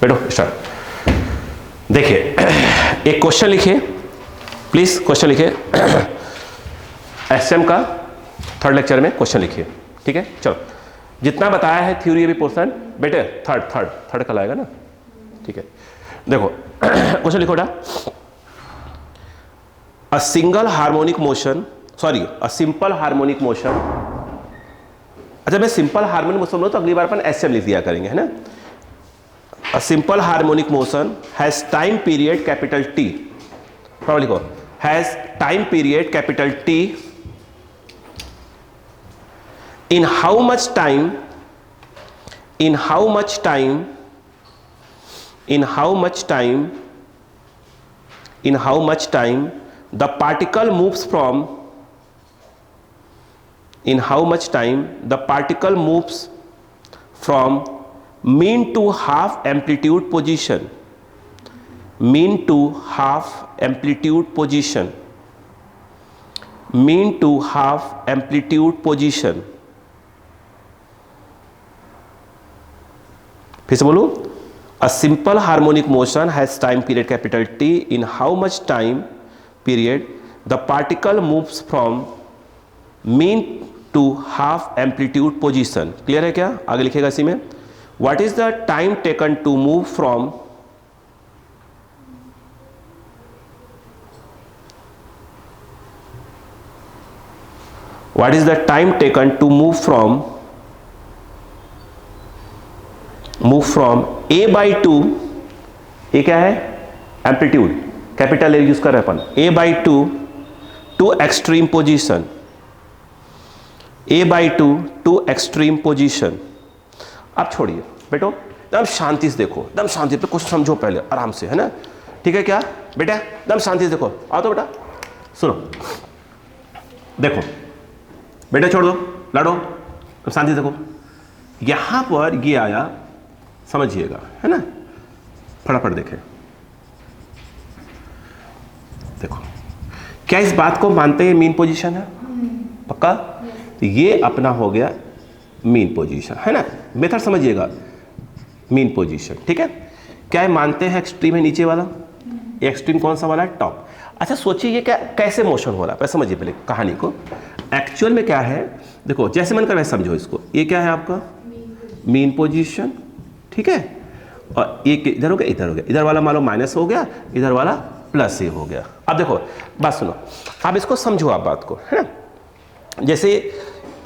बैठो स्टार्ट। देखिए एक क्वेश्चन लिखिए प्लीज, क्वेश्चन लिखिए एसएम का थर्ड लेक्चर में क्वेश्चन लिखिए, ठीक है। चलो जितना बताया है थ्योरी अभी पोर्शन बेटे थर्ड कल आएगा ना, ठीक है। देखो क्वेश्चन लिखो बेटा, a single harmonic motion, sorry a simple harmonic motion. अच्छा मैं सिंपल हार्मोनिक मोशन बोलूं तो अगली बार अपन एसएम लिख दिया करेंगे, है ना। A simple harmonic motion has time period capital T, लिखो has time period capital T in how much time the particle moves from mean to half amplitude position, फिर से बोलूं, a simple harmonic motion has time period capital T in how much time period the particle moves from mean to half amplitude position. Clear है क्या? आगे लिखेगा इसी में, what is the time taken to move from move from A by two, A क्या है amplitude, capital A use कर रहे हैं अपन, A by two extreme position, to extreme position. अब छोड़िए बेटो, एकदम शांति से देखो, एकदम शांति पे कुछ समझो पहले आराम से, है ना, ठीक है क्या बेटा, एकदम शांति से देखो। आओ तो बेटा सुनो, देखो बेटा छोड़ दो लाडो, शांति से देखो, यहां पर ये आया, समझिएगा, है ना, फटाफट देखें। देखो क्या इस बात को मानते हैं मीन पोजीशन है? पक्का? तो ये अपना हो गया मीन पोजीशन, है ना, मेथड समझिएगा, मीन पोजीशन, ठीक है। क्या ये मानते हैं एक्सट्रीम है नीचे वाला, एक्सट्रीम कौन सा वाला है? टॉप। अच्छा सोचिए ये क्या कैसे मोशन हो रहा है, पहले समझिए पहले कहानी को। एक्चुअल में क्या है, देखो जैसे मन कर वैसे समझो इसको, ये क्या है आपका मीन पोजीशन, ठीक है, और एक इधर हो गया, इधर हो गया, इधर वाला मान लो माइनस हो गया, इधर वाला प्लस ए हो गया। अब देखो बात सुनो, आप इसको समझो आप बात को, है ना। जैसे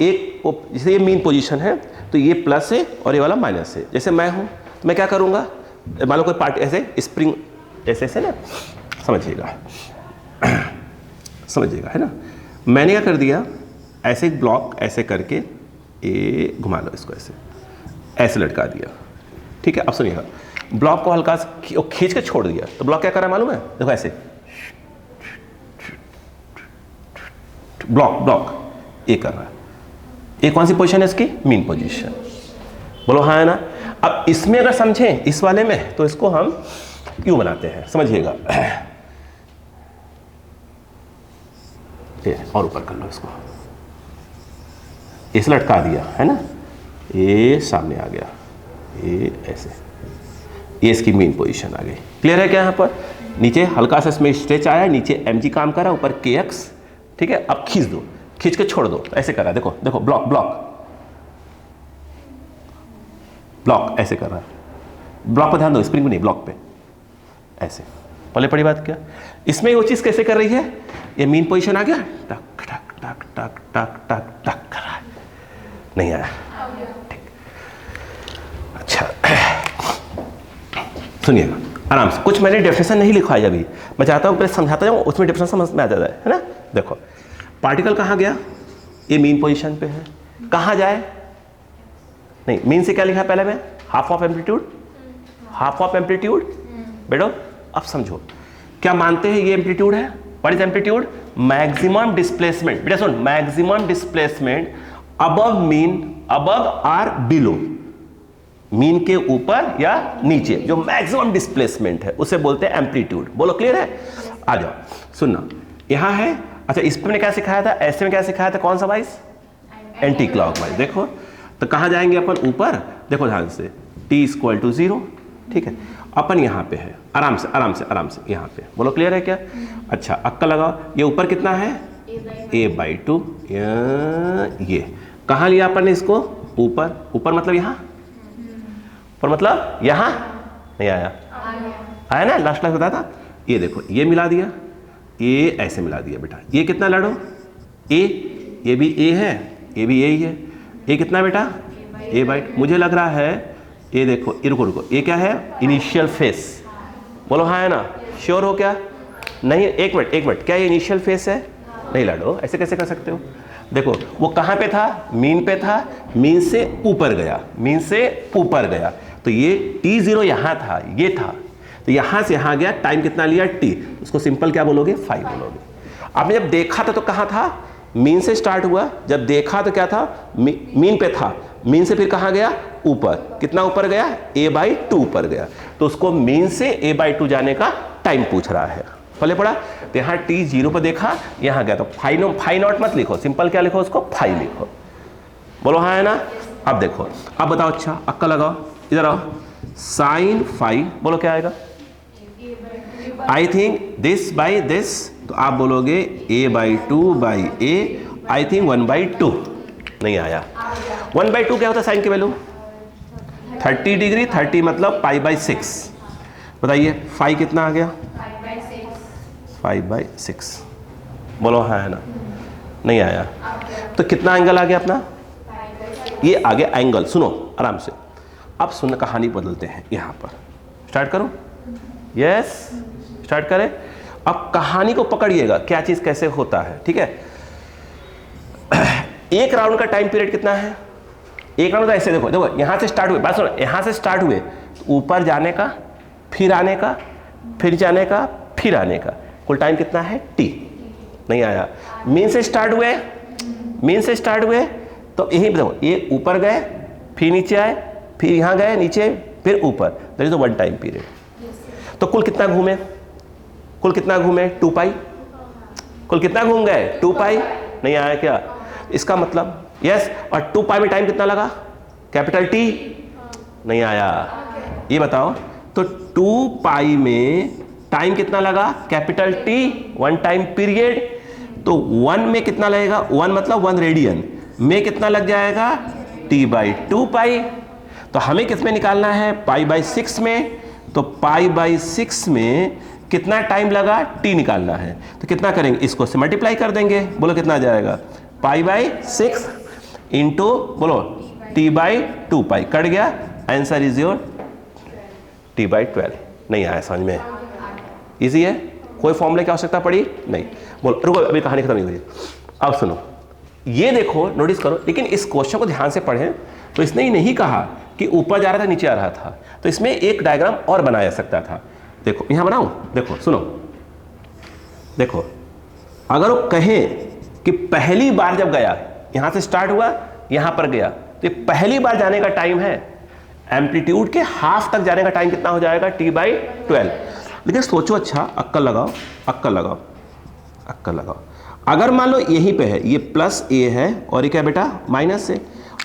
ये मीन पोजीशन है तो ये प्लस है और ये वाला माइनस है। जैसे मैं हूं तो मैं क्या करूंगा, मान लो कोई पार्ट ऐसे स्प्रिंग ऐसे ना, समझिएगा, है ना। मैंने क्या कर दिया, ऐसे एक ब्लॉक ऐसे करके ये घुमा लो, इसको ऐसे लटका दिया, ठीक है। अब सुनिएगा, ब्लॉक को हल्का सा खींच के छोड़ दिया तो ब्लॉक क्या कर रहा है मालूम है? देखो ऐसे ब्लॉक ये कर रहा है, ये कौन सी पोजीशन है इसकी? Mean position. बोलो हाँ है ना। अब इसमें अगर समझें इस वाले में तो इसको हम यूं बनाते हैं, समझिएगा, और ऊपर कर लो इसको, इसे लटका दिया, है ना, ये सामने आ गया, ये ऐसे, ये इसकी मेन पोजीशन आ गई। क्लियर है क्या? यहाँ पर नीचे हल्का सा इसमें स्ट्रेच आया, नीचे mg काम करा, ऊपर kx, ठीक है। अब खींच दो, खींच के छोड़ दो, ऐसे करा, देखो देखो ब्लॉक ऐसे कर रहा है, ब्लॉक पे ध्यान दो, स्प्रिंग पे नहीं, ब्लॉक पे ऐसे। पहले पड़ी बात क्या, इसमें वो चीज कैसे कर रही है, ये मीन पोजीशन आ गया, टक टक टक टक टक टक टक कर रहा है, नहीं आया, ठीक। अच्छा सुनिएगा आराम से, कुछ मैंने डेफिनेशन नहीं लिखा है अभी, मैं चाहता हूँ पहले समझाता जाऊँ, उसमें डेफिनेशन समझ में आ जाता है ना। देखो पार्टिकल कहाँ गया, ये मीन पोजीशन पे है, कहाँ जाए, नहीं मीन से क्या लिखा है पहले में, हाफ ऑफ एम्पलीट्यूड, बेटो अब समझो क्या मानते हैं, ये एम्पलीट्यूड है, what is amplitude? Maximum displacement, बेटा सुन, maximum displacement above mean, above or below, mean के ऊपर या नीचे जो मैक्सिमम डिस्प्लेसमेंट है उसे बोलते हैं एम्पलीट्यूड। बोलो क्लियर है? आ जाओ सुनना, यहां है। अच्छा इस पे क्या सिखाया था, ऐसे में क्या सिखाया था, कौन सा वाइज? Anti clockwise. देखो तो कहां जाएंगे अपन? ऊपर। देखो ध्यान से, t = 0, ठीक है। अपन यहाँ पे है, आराम से आराम से आराम से यहाँ पे, बोलो क्लियर है क्या? अच्छा अक्का लगाओ, ये ऊपर कितना है a/2, ये कहाँ लिया अपन ने इसको? ऊपर। ऊपर मतलब यहाँ, ऊपर मतलब यहाँ नहीं आया, आया ना, लास्ट क्लास बताया था। ये देखो ये मिला दिया, ये ऐसे मिला दिया बेटा, ये कितना लाडो? a, ये भी a है, ये भी a ही है। ये कितना बेटा? a/2। मुझे लग रहा है ये देखो, ये रुको रुको, ये क्या है? Initial face. बोलो हाँ है ना? श्योर हो क्या? नहीं, एक मिनट, क्या ये इनिशियल फेस है? नहीं लाडो, ऐसे कैसे कर सकते हो? देखो वो कहाँ पे था? मीन पे था, मीन से ऊपर गया, मीन से ऊपर गया, तो ये t0 यहाँ था, ये था, तो यहाँ से यहाँ गया, टाइम कितना लिया? t। उसको सिंपल क्या बोलोगे? 5 बोलोगे। आपने जब देखा था तो कहाँ था? मीन से स्टार्ट हुआ, जब देखा तो क्या था? मीन पे था, मीन से फिर कहाँ गया? ऊपर। कितना ऊपर गया? a/2 ऊपर गया, तो उसको मीन से a/2 जाने का टाइम पूछ रहा है। पहले पढ़ा तो यहाँ t0 पर देखा, यहाँ गया, तो फाइव नॉट मत लिखो, सिंपल क्या लिखो? उसको 5 लिखो। बोलो हाँ है ना? अब देखो, अब बताओ, अच्छा अक्का लगाओ, इधर आओ, साइन 5, बोलो क्या आएगा? I think this by this, तो आप बोलोगे a/2/a, आई थिंक 1/2। नहीं आया। 1/2 क्या होता है साइन की वैल्यू? 30 डिग्री, 30 मतलब π/6। बताइए 5 कितना आ गया? 5/6। बोलो हाँ है ना? नहीं आया। तो कितना एंगल आ गया अपना? ये आ गया एंगल। सुनो आराम से, अब सुन, कहानी बदलते हैं। यहाँ पर स्टार्ट करो, यस स्टार्ट करें। अब कहानी को पकड़िएगा, क्या चीज कैसे होता है, ठीक है। एक राउंड का टाइम पीरियड कितना है? एक राउंड का ऐसे देखो, देखो यहां से स्टार्ट हुए, बात सुनो, यहां से स्टार्ट हुए, ऊपर जाने का, फिर आने का, फिर जाने का, फिर आने का, कुल टाइम कितना है? t। नहीं आया। मीन से स्टार्ट हुए, मीन से स्टार्ट हुए, तो यही देखो, ये ऊपर गए, फिर नीचे आए, फिर यहां गए नीचे, फिर ऊपर, that is one time period. तो कुल कितना घूमे? कुल कितना घूमे? 2π। कुल कितना घूम गए? 2π। नहीं आया क्या? इसका मतलब यस। और 2π में टाइम कितना लगा? Capital T। नहीं आया। ये बताओ, तो 2π में टाइम कितना लगा? Capital T, one time period. तो 1 में कितना लगेगा? 1 मतलब 1 रेडियन में कितना लग जाएगा? t/2π। तो हमें किस में निकालना है? π/6 में। तो π/6 में कितना टाइम लगा? t निकालना है। तो कितना करेंगे? इसको से मल्टीप्लाई कर देंगे, बोलो कितना आ जाएगा? π/6 इंटू, बोलो t/2π, कट गया, आंसर इज योर t/12। नहीं आया समझ में? इजी है? कोई फॉर्मूले की आवश्यकता पड़ी? नहीं। बोलो रुको, अभी कहानी खत्म नहीं हुई। अब सुनो, ये देखो, नोटिस करो, लेकिन इस क्वेश्चन को ध्यान से पढ़ें। तो इसने ही नहीं कहा कि ऊपर जा रहा था नीचे आ रहा था, तो इसमें एक डायग्राम और बनाया जा सकता था। देखो यहां बनाऊं, देखो सुनो, देखो अगर वो कहें कि पहली बार जब गया, यहां से स्टार्ट हुआ, यहां पर गया, तो ये पहली बार जाने का टाइम है, एम्पलीट्यूड के हाफ तक जाने का टाइम कितना हो जाएगा? t/12। लेकिन सोचो, अच्छा अक्कल लगाओ, अक्कल लगाओ, अक्कल लगाओ। अगर मान लो यहीं पे है, ये प्लस a है और ये क्या बेटा? Minus a।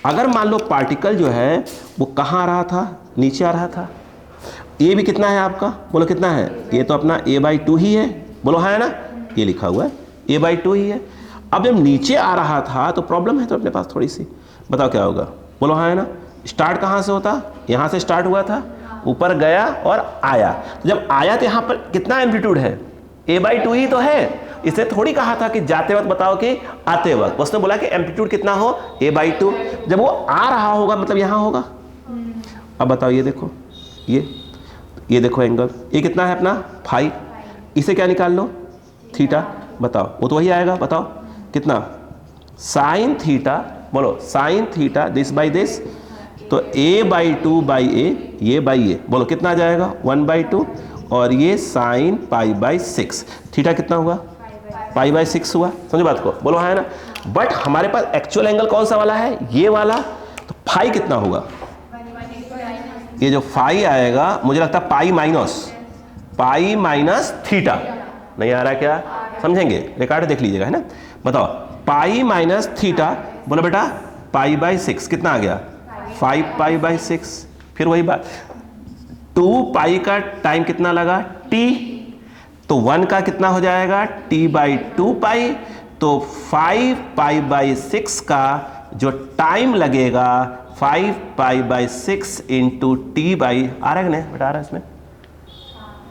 अगर मान लो पार्टिकल जो है वो कहाँ आ रहा था? नीचे आ रहा था। ये भी कितना है आपका? बोलो कितना है? ये तो अपना a/2 ही है, बोलो हाँ है ना? ये लिखा हुआ है a/2 ही है। अब जब नीचे आ रहा था तो प्रॉब्लम है तो अपने पास थोड़ी सी, बताओ क्या होगा? बोलो हाँ है ना? स्टार्ट कहाँ से होता? यहाँ से स्टार्ट हुआ था, ऊपर गया और आया। तो जब आया तो यहाँ पर कितना एम्पलीट्यूड है? a/2 ही तो है। इसने थोड़ी कहा था कि जाते वक्त बताओ कि आते वक्त, उसने बोला कि एम्पलीट्यूड कितना हो? a/2। जब वो आ रहा होगा मतलब यहाँ होगा। अब बताओ, ये देखो, ये देखो एंगल, ये कितना है अपना? 5। इसे क्या निकाल लो? थीटा। बताओ, वो तो वही आएगा, बताओ कितना? साइन थीटा, बोलो sine theta, this by this, तो a/2/a, ये बाई ये, बोलो कितना आ जाएगा? 1/2। और ये साइन π/6, थीटा कितना हुआ? π/6 हुआ। समझो बात को? बोलो हाँ है ना? बट हमारे पास एक्चुअल एंगल कौन सा वाला है? ये वाला। तो फाई कितना होगा? ये जो फाई आएगा, मुझे लगता है पाई माइनस थीटा। नहीं आ रहा क्या? समझेंगे, रिकॉर्ड देख लीजिएगा, है ना? बताओ, पाई माइनस थीटा, बोलो बेटा π/6 कितना आ गया? 5π/6। फिर वही बात, 2 पाई का टाइम कितना लगा t, तो 1 का कितना हो जाएगा t बाई 2 पाई, तो 5 पाई बाई 6 का जो टाइम लगेगा 5 pi by 6 into T by, आ रहा है नहीं बता रहा है इसमें,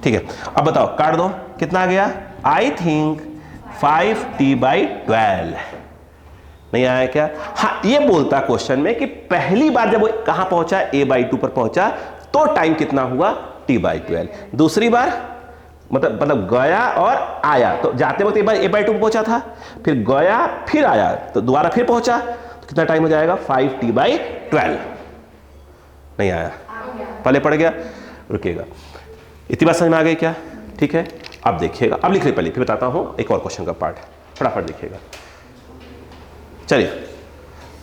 ठीक है। अब बताओ काट दो, कितना आ गया, आई थिंक 5t बाई 12, नहीं आया क्या? हाँ, ये बोलता क्वेश्चन में कि पहली बार जब वो कहां पहुंचा, a बाई 2 पर पहुंचा, तो टाइम कितना हुआ t बाई 12, दूसरी बार मतलब गया और आया, तो जाते वक्त एक बार a बाई 2 पर पहुंचा था, फिर गया फिर आया, तो दोबारा फिर पहुंचा, तो कितना टाइम हो जाएगा 5t बाई 12, नहीं आया, पहले पड़ गया, रुकिएगा, इतनी बात समझ में आ गई क्या? ठीक है, अब देखिएगा, अब लिख ले पहले, फिर बताता हूं एक और क्वेश्चन का पार्ट, फटाफट देखिएगा, चलिए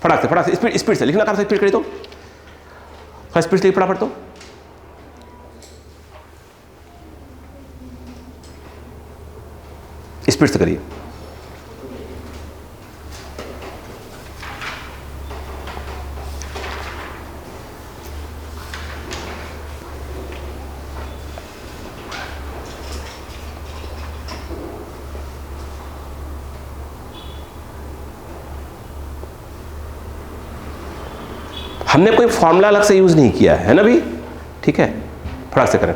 फटाक से स्पीड से लिखना, काम से स्पीड करिए, तो स्पीड से फटाफट, तो स्पीड से करिए। हमने कोई फॉर्मूला अलग से यूज नहीं किया है ना भी, ठीक है, फटाक से करें।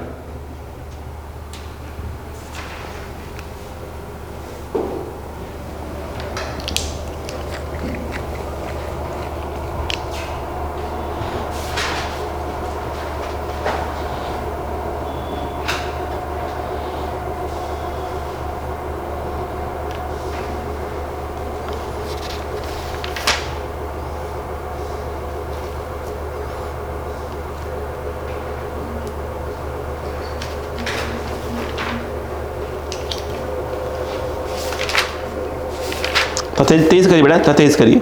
तो तेज करिए बेटा, तो तेज करिए।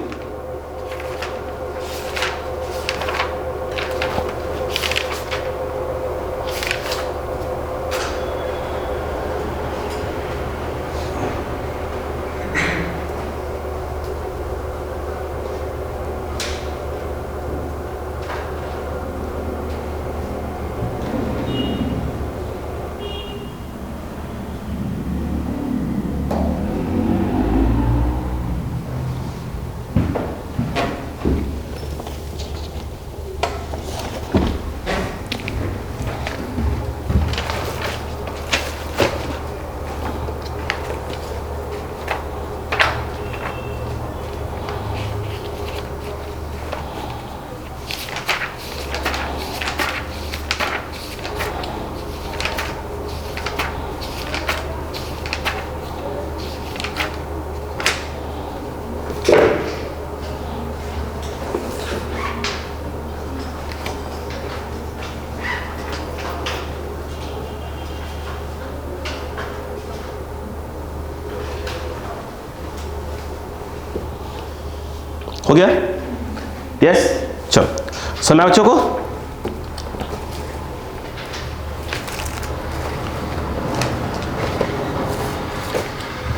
हो गया? यस, चलो सुना बच्चों को।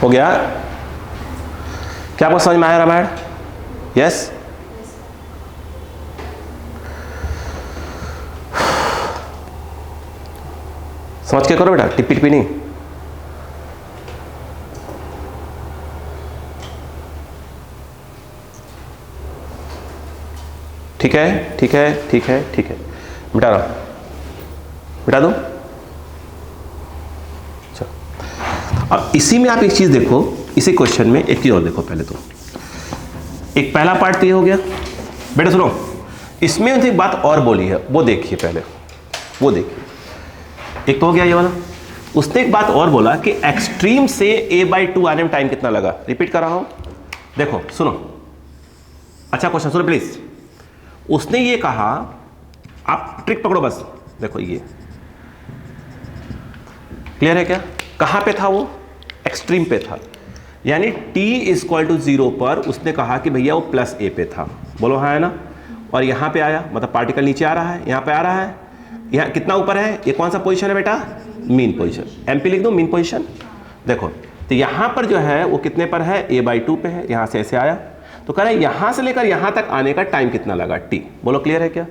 हो गया? क्या आपको समझ में आया रामायण? यस, समझ के करो बेटा, टिप्पी टिप्पी नहीं। ठीक है, ठीक है, ठीक है, ठीक है, मिटा रहा हूं, मिटा दो। चलो, अब इसी में आप एक चीज देखो, इसी क्वेश्चन में एक चीज और देखो। पहले तो एक पहला पार्ट तो ये हो गया बेटा, सुनो, इसमें एक बात और बोली है, वो देखिए पहले, वो देखिए। एक तो हो गया ये वाला, उसने एक बात और बोला कि एक्सट्रीम से a/2 आने में टाइम कितना लगा। रिपीट कर रहा हूं, देखो सुनो, अच्छा क्वेश्चन सुनो प्लीज। उसने ये कहा, आप ट्रिक पकड़ो बस, देखो ये क्लियर है क्या? कहां पे था वो? एक्सट्रीम पे था, यानी t = 0 पर उसने कहा कि भैया वो +a पे था, बोलो हाँ है ना। और यहां पे आया, मतलब पार्टिकल नीचे आ रहा है, यहां पे आ रहा है, यहां कितना ऊपर है? ये कौन सा पोजीशन है बेटा? Mean position. एमपी लिख दो, मीन पोजीशन। देखो तो यहां पर जो है वो कितने पर है? a/2 पे है। यहां से ऐसे आया, तो कह रहे हैं यहां से लेकर यहां तक आने का टाइम कितना लगा? t। बोलो क्लियर है क्या?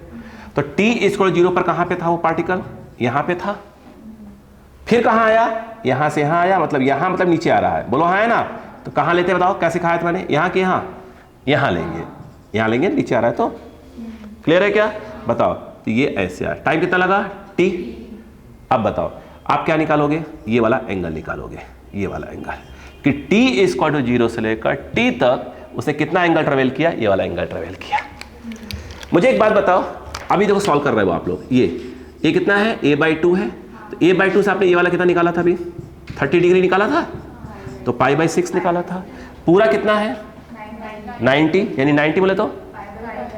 तो t = 0 पर कहां पे था वो पार्टिकल? यहां पे था, फिर कहां आया, यहां से यहां आया, मतलब यहां मतलब नीचे आ रहा है, बोलो हाँ है ना। तो कहां लेते बताओ, कैसे सिखाया था मैंने, यहां के यहां, यहां लेंगे, यहां लेंगे, नीचे आ रहा है तो क्लियर है क्या, बताओ। तो ये ऐसे आया, टाइम कितना लगा t। अब बताओ आप क्या निकालोगे, ये वाला एंगल निकालोगे, ये वाला एंगल कि t = 0 से लेकर t तक उसने कितना एंगल ट्रेवल किया, ये वाला एंगल ट्रेवल किया। मुझे एक बात बताओ, अभी देखो सॉल्व कर रहे हो आप लोग, ये कितना है, a/2 है, तो a/2 से आपने ये वाला कितना निकाला था, अभी 30 डिग्री निकाला था, तो π/6 निकाला था। पूरा कितना है 90, यानी 90 बोले तो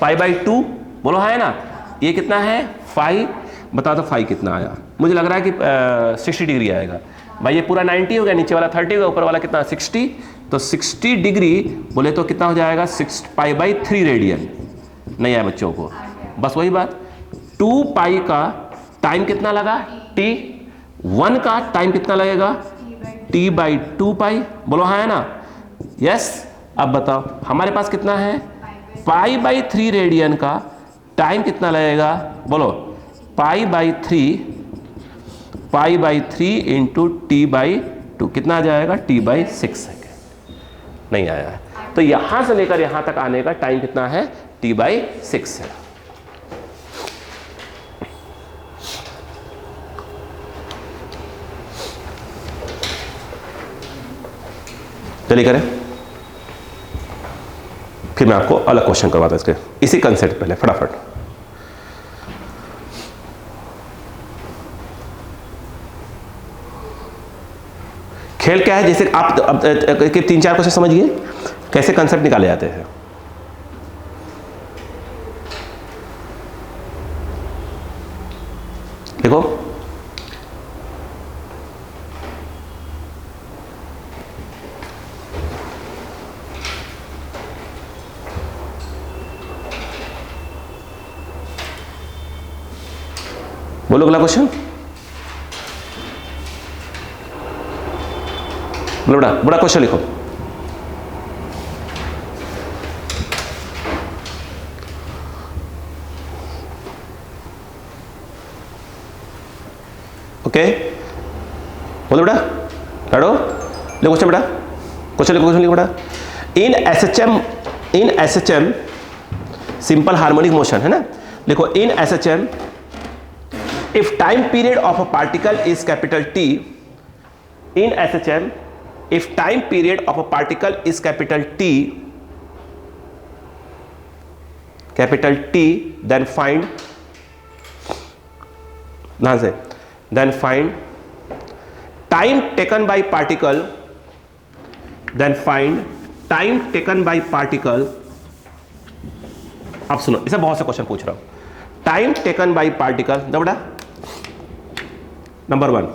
π/2, बोलो है ना। ये कितना है 5, बता दो 5 कितना आया, मुझे लग रहा है कि 60 डिग्री आएगा भाई। ये पूरा 90 हो गया, नीचे वाला 30 होगा, ऊपर वाला कितना 60, तो 60 डिग्री बोले तो कितना हो जाएगा 6 π/3 रेडियन। नहीं आया बच्चों को, बस वही बात, 2 पाई का टाइम कितना लगा t, 1 का टाइम कितना लगेगा t/2 पाई, बोलो हाँ है ना, यस। अब बताओ हमारे पास कितना है π/3 रेडियन का टाइम कितना लगेगा, बोलो π/3 इंटू t/2 कितना आ जाएगा t/6 सेकेंड। नहीं आया है, तो यहां से लेकर यहां तक आने का टाइम कितना है t/6 है। चलिए करें, फिर मैं आपको अलग क्वेश्चन करवाता इसके, इसी कंसेप्ट पहले फटाफट। खेल क्या है, जैसे आप अब 3-4 क्वेश्चन समझिए कैसे कंसेप्ट निकाले जाते हैं। देखो बोलो अगला क्वेश्चन, बोलो बड़ा क्वेश्चन लिखो। ओके बोलो बेटा, लाडो लिखो क्वेश्चन बेटा, क्वेश्चन लिखो बेटा। इन एसएचएम सिंपल हार्मोनिक मोशन है ना, लिखो इन SHM if time period of a particle is capital T, in SHM if time period of a particle is capital T, then find time taken by particle, अब सुनो, इसे बहुत से question पूछ रहा हूं। टाइम टेकन बाय पार्टिकल, दो बेटा, नंबर 1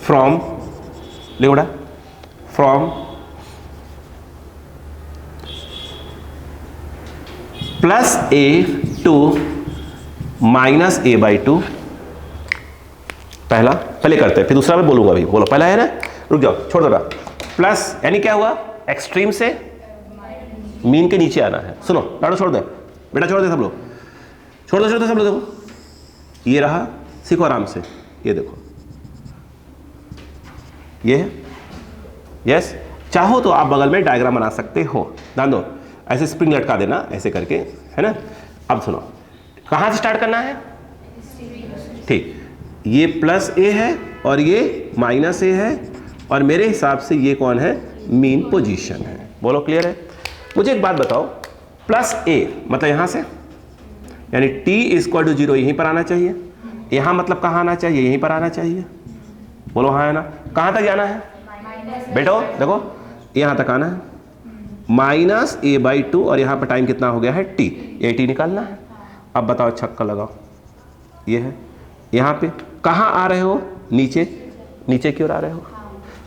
फ्रॉम, लिखो बेटा, फ्रॉम +a टू -a/2। पहले करते हैं, फिर दूसरा मैं बोलूंगा अभी, बोलो पहला है ना, रुक जाओ छोड़ दो बेटा। प्लस यानी क्या हुआ, एक्सट्रीम से मीन के नीचे आना है। सुनो लाडो छोड़ दे बेटा, छोड़ दे सब लोग, छोड़ दो सब लोग। देखो ये रहा, सीखो आराम से, ये देखो ये है, यस। चाहो तो आप बगल में डायग्राम बना सकते हो, ध्यान दो, ऐसे स्प्रिंग लटका देना ऐसे करके, है ना। अब सुनो कहां से स्टार्ट करना है, ठीक, ये +a है और ये -a है, और मेरे हिसाब से ये कौन है, मीन पोजीशन है। बोलो क्लियर है। मुझे एक बात बताओ, +a मतलब यहां से, यानी t = 0 यहीं पर आना चाहिए, यहां मतलब कहां आना चाहिए, यहीं पर आना चाहिए, बोलो हाँ है ना। कहां तक जाना है बेटो, देखो यहां तक आना है, -a/2, और यहां पर टाइम कितना हो गया है t, ये t निकालना है। अब बताओ छक्का लगाओ, ये है, यहां पे कहां आ रहे हो, नीचे की ओर आ रहे हो,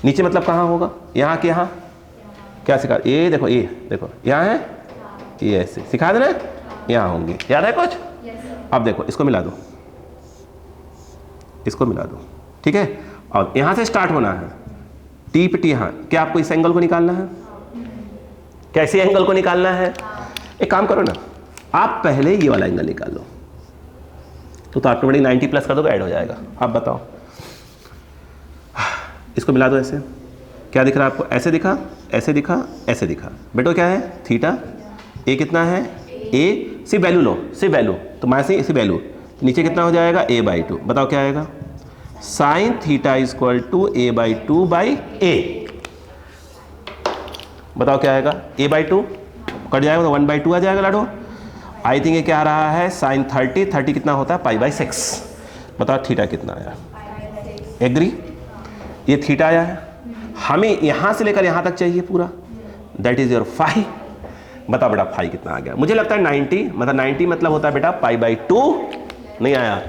नीचे मतलब कहां होगा, यहां के यहां, क्या सिखा, ये देखो यहाँ है, ये ऐसे सिखा देना, यहाँ होंगे, याद है कुछ। अब देखो इसको मिला दो, ठीक है, और यहाँ से स्टार्ट होना है, टी पे टी, यहाँ क्या आपको इस एंगल को निकालना है, कैसे एंगल को निकालना है, एक काम करो ना, आप पहले ये वाला एंगल निकाल लो, तो ऑटोमेटिक 90 प्लस कर दो ऐड हो जाएगा। आप बताओ, इसको मिला दो ऐसे, क्या दिख रहा है आपको? ऐसे दिखा, ऐसे दिखा, ऐसे दिखा। बेटो क्या है? थीटा। ए कितना है? ए सिर्फ वैल्यू लो, सिर्फ वैल्यू, तो माइनस ही इसी वैल्यू, नीचे कितना हो जाएगा? a/2। बताओ क्या आएगा? Sine theta equal to a/2 by a. बताओ क्या आएगा? a/2 कट जाएगा तो 1/2 आ जाएगा लाडो। आई थिंक ये क्या आ रहा है? साइन 30 कितना होता है? π/6। बताओ थीटा कितना आया? एग्री? ये थीटा आया है, हमें यहां से लेकर यहां तक चाहिए पूरा, दैट इज योर फाई। बताओ बेटा फाई कितना आ गया? मुझे लगता है 90, मतलब 90 मतलब होता है बेटा π/2, नहीं आया।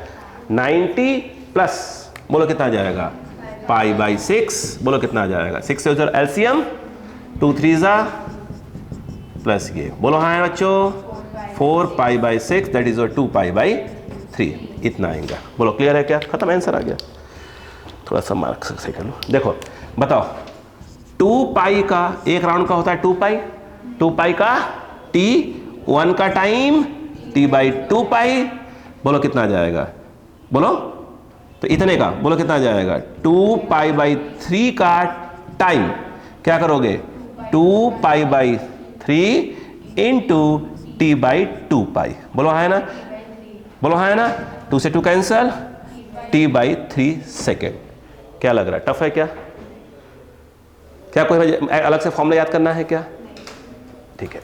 90 प्लस बोलो कितना आ जाएगा? π/6। बोलो कितना आ जाएगा? 6 से उधर एलसीएम, 2 3 जा प्लस ये, बोलो हाँ बच्चों, 4 π/6 दैट इज 2 π/3, इतना आएगा। बोलो क्लियर है क्या? खत्म, आंसर आ गया। थोड़ा सा मार्क्स सही कर लो। देखो बताओ, 2 पाई का एक राउंड का होता है 2 पाई, 2 पाई का t 1 का टाइम t/2 पाई। बोलो कितना आ जाएगा? बोलो तो इतने का, बोलो कितना आ जाएगा? 2 π/3 का टाइम क्या करोगे? 2 π/3 इंटू t/2 पाई। बोलो हाँ है ना? बोलो हाँ है ना? 2 से 2 कैंसल, t/3 सेकेंड। क्या लग रहा है? टफ है क्या? क्या कोई अलग से फॉर्मूला याद करना है क्या? ठीक है,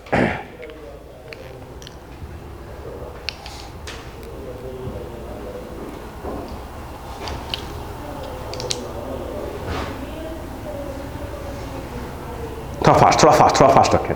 थोड़ा फास्ट रखें।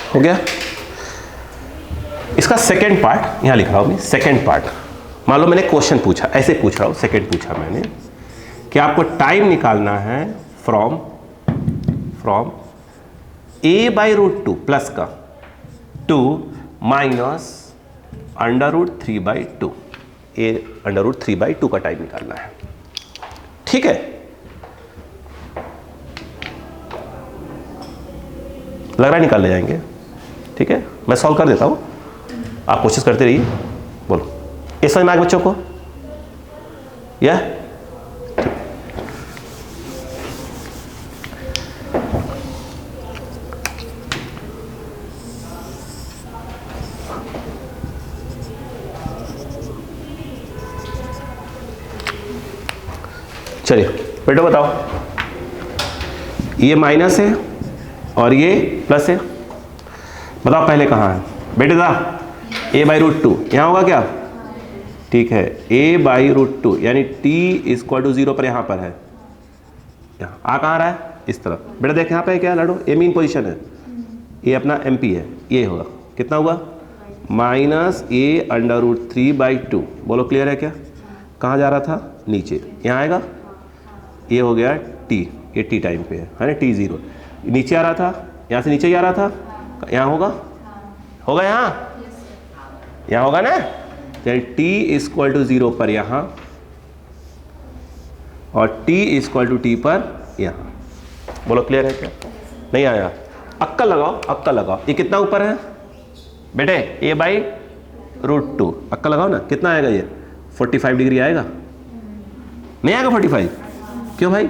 हो गया? इसका सेकेंड पार्ट यहां लिख रहा हूं मैं, सेकेंड पार्ट। मान लो मैंने क्वेश्चन पूछा, ऐसे पूछ रहा हूं, सेकेंड पूछा मैंने कि आपको टाइम निकालना है फ्रॉम a/√2 प्लस का टू माइनस √3/2, a√3/2 का टाइम निकालना है। ठीक है, लग रहा है निकाल ले जाएंगे? ठीक है, मैं सॉल्व कर देता हूं, आप कोशिश करते रहिए। बोलो ये समझ में आ गया बच्चों को? या चलिए बेटो बताओ, ये माइनस है और ये प्लस है। बताओ पहले कहाँ है बेटे? दा a/√2 यहाँ होगा क्या? ठीक है, a/√2 यानी t = 0 पर यहाँ पर है, यहाँ आ कहाँ रहा है? इस तरफ। बेटा देख यहाँ पे है क्या लाडो? ये मीन पोजीशन है, ये अपना MP है, ये होगा कितना हुआ? -a√3/2। बोलो क्लियर है क्या? कहाँ जा रहा था? नीचे, यहाँ आएगा, ये हो गया t, ये t टाइम पे है ना, t0 नीचे आ रहा था, यहाँ से नीचे ही आ रहा था, यहाँ होगा, होगा यहाँ होगा ना, यानी t = 0 पर यहाँ और t = t पर यहाँ। बोलो क्लियर है क्या? नहीं आया? अक्कल लगाओ, अक्कल लगाओ। ये कितना ऊपर है बेटे? a/√2। अक्कल लगाओ ना, कितना आएगा ये? 45 डिग्री आएगा? नहीं आएगा 45? क्यों भाई?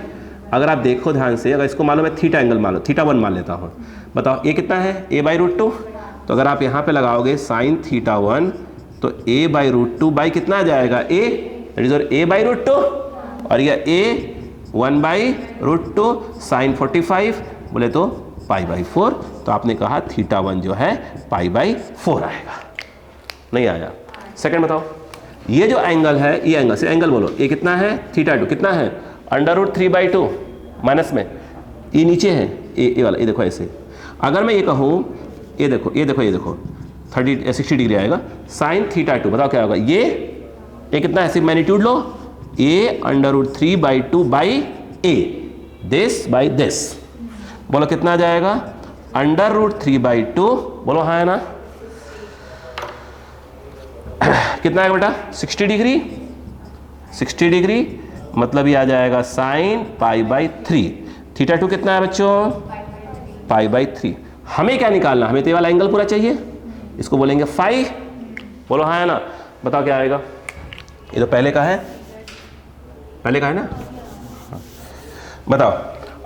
अगर आप देखो ध्यान से, अगर इसको मान लो मैं थीटा एंगल मान लो, θ1 मान लेता हूँ। बताओ ये कितना है? a/√2। तो अगर आप यहाँ पे लगाओगे साइन θ1 तो a/√2 बाई कितना आ जाएगा? a, दैट इज a/√2, और यह a1/√2 साइन 45 बोले तो π/4। तो आपने कहा θ1 जो है π/4 आएगा। नहीं आया? सेकंड बताओ, ये जो एंगल है, ये एंगल से एंगल बोलो, ये कितना है? θ2 कितना है? √3/2 माइनस में, ये नीचे है, ये वाला, ये देखो ऐसे। अगर मैं ये कहूँ, ये देखो 60 डिग्री आएगा, sin θ2, बताओ क्या होगा? ये कितना है? सिर्फ magnitude low, a √3/2 by a, this by this, बोलो कितना आ जाएगा? √3/2, बोलो हाँ है ना? कितना है बेटा? 60 डिग्री, 60 डिग्री मतलब ये आ जाएगा sin π/3। θ2 कितना है बच्चों? π/3। हमें क्या निकालना? हमें तो ये वाला एंगल पूरा चाहिए, इसको बोलेंगे फाई, बोलो हाँ है ना? बताओ क्या आएगा? ये तो पहले का है ना? बताओ,